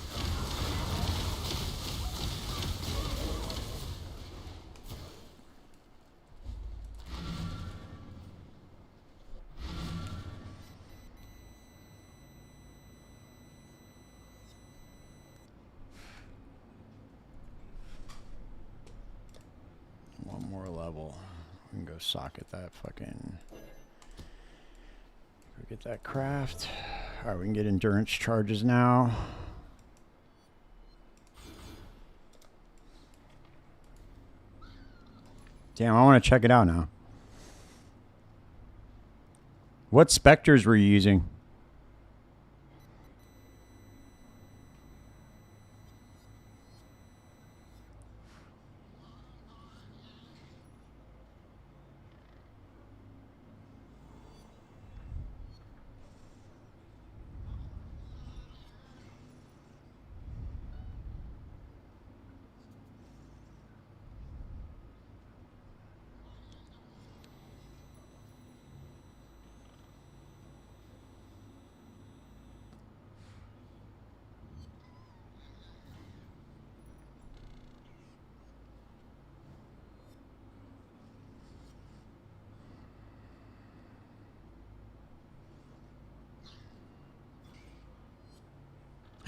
Speaker 1: One more level. We can go socket that fucking... Go get that craft. Alright, we can get endurance charges now. Damn, I want to check it out now. What specters were you using?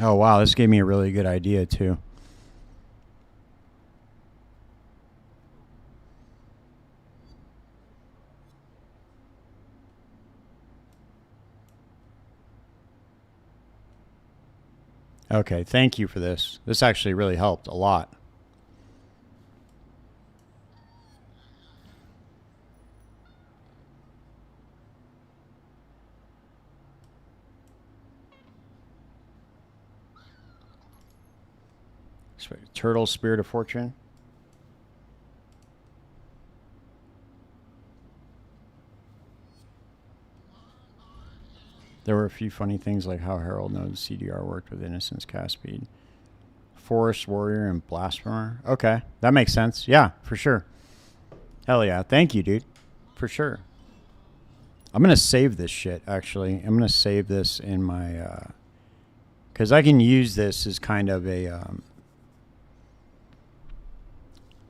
Speaker 1: Oh, wow. This gave me a really good idea, too. Okay, thank you for this. This actually really helped a lot. Turtle, Spirit of Fortune. There were a few funny things like how Herald knows CDR worked with Innocence cast speed. Forest Warrior and Blasphemer. Okay, that makes sense. Yeah, for sure. Hell yeah. Thank you, dude. For sure. I'm going to save this shit, actually. I'm going to save this in my... because I can use this as kind of a...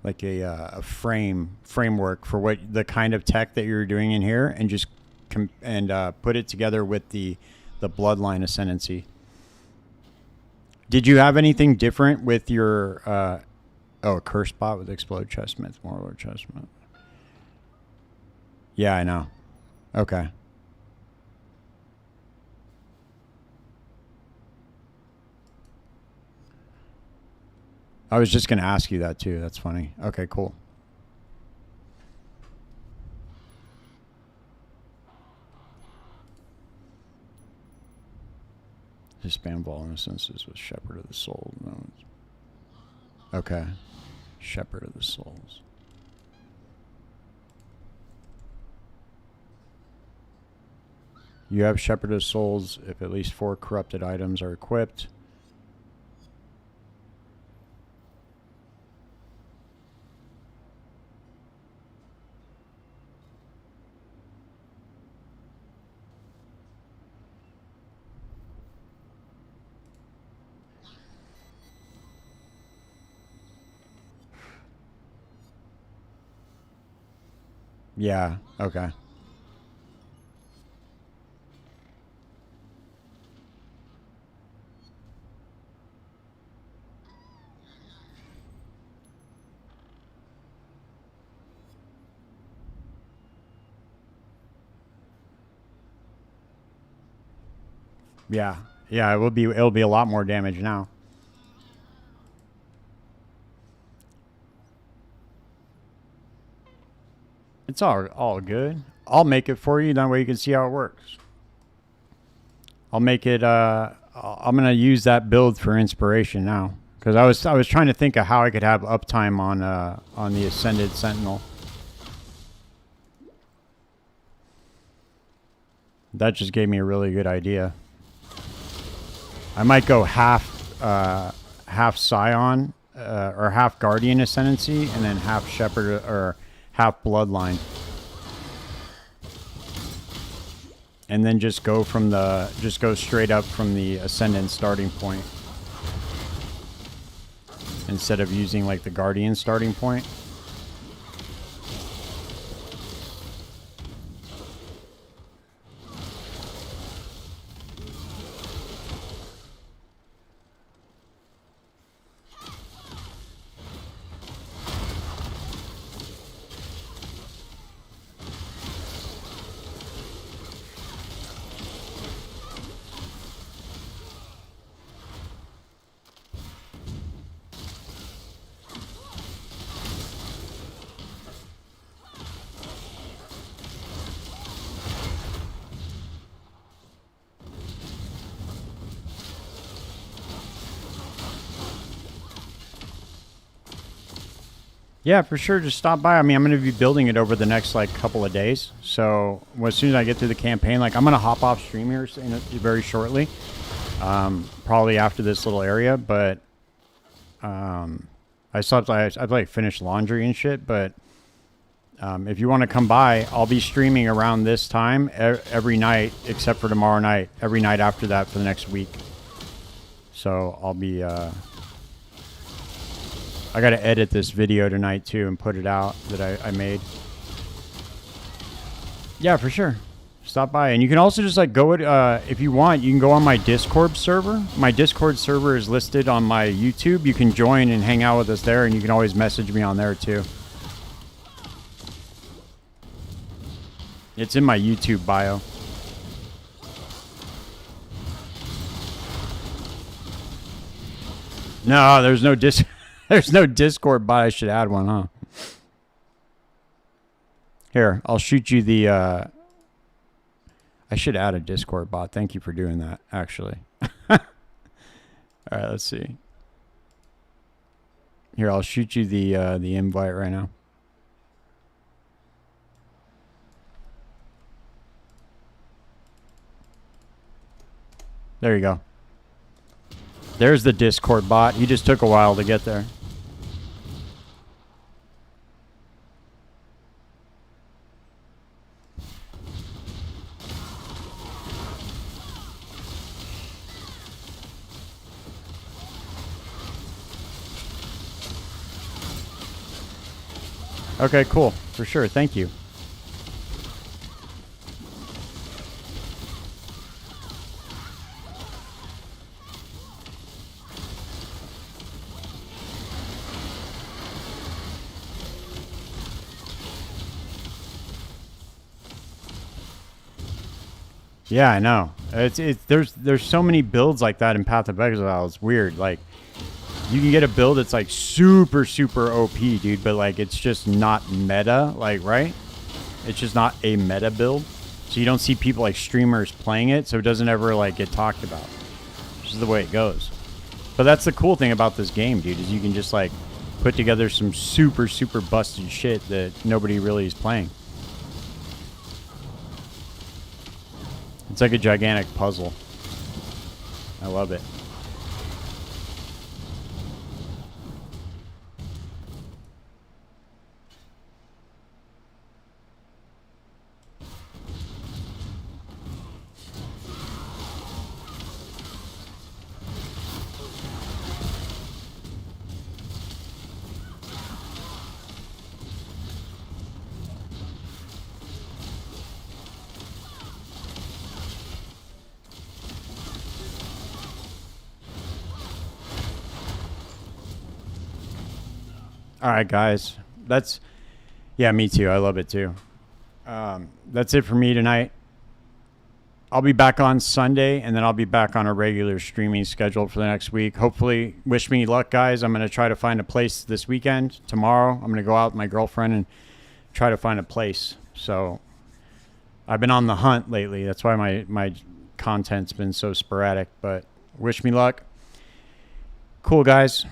Speaker 1: like a framework for what the kind of tech that you're doing in here, and just put it together with the bloodline ascendancy. Did you have anything different with your curse bot with Explode Chestmith, Warlord Chestmith? Yeah, I know. Okay. I was just going to ask you that too. That's funny. Okay, cool. Just spam ball instances with Shepherd of the Soul. No. Okay. Shepherd of the Souls. You have Shepherd of Souls if at least 4 corrupted items are equipped. Yeah, okay. Yeah. Yeah, it'll be a lot more damage now. It's all good. I'll make it for you. That way you can see how it works. I'll make it. I'm gonna use that build for inspiration now, because I was trying to think of how I could have uptime on the Ascended Sentinel. That just gave me a really good idea. I might go half Scion or half Guardian Ascendancy, and then half Shepherd or half Bloodline, and then just go straight up from the Ascendant starting point instead of using like the Guardian starting point. Yeah, for sure. Just stop by. I mean, I'm going to be building it over the next like couple of days. So as soon as I get through the campaign, like I'm going to hop off stream here very shortly. Probably after this little area, but I'd like finish laundry and shit. But if you want to come by, I'll be streaming around this time every night, except for tomorrow night. Every night after that for the next week. So I'll be. I got to edit this video tonight too and put it out that I made. Yeah, for sure. stop by. And you can also just like go if you want, you can go on my Discord server. My Discord server is listed on my YouTube. You can join and hang out with us there, and you can always message me on there too. It's in my YouTube bio. No, there's no there's no Discord bot. I should add one, huh? Here, I'll shoot you the I should add a Discord bot. Thank you for doing that, actually. All right, let's see. Here, I'll shoot you the invite right now. There you go. There's the Discord bot. He just took a while to get there. Okay, cool. For sure. Thank you. Yeah, I know. There's so many builds like that in Path of Exile. It's weird. Like, you can get a build that's like super OP, dude, but like it's just not meta, like, right? It's just not a meta build. So you don't see people like streamers playing it, so it doesn't ever like get talked about. Which is the way it goes. But that's the cool thing about this game, dude, is you can just like put together some super busted shit that nobody really is playing. It's like a gigantic puzzle. I love it. All right, guys. Yeah, me too. I love it too. That's it for me tonight. I'll be back on Sunday, and then I'll be back on a regular streaming schedule for the next week. Hopefully, wish me luck, guys. I'm going to try to find a place this weekend. Tomorrow, I'm going to go out with my girlfriend and try to find a place. So I've been on the hunt lately. That's why my content's been so sporadic, but wish me luck. Cool, guys.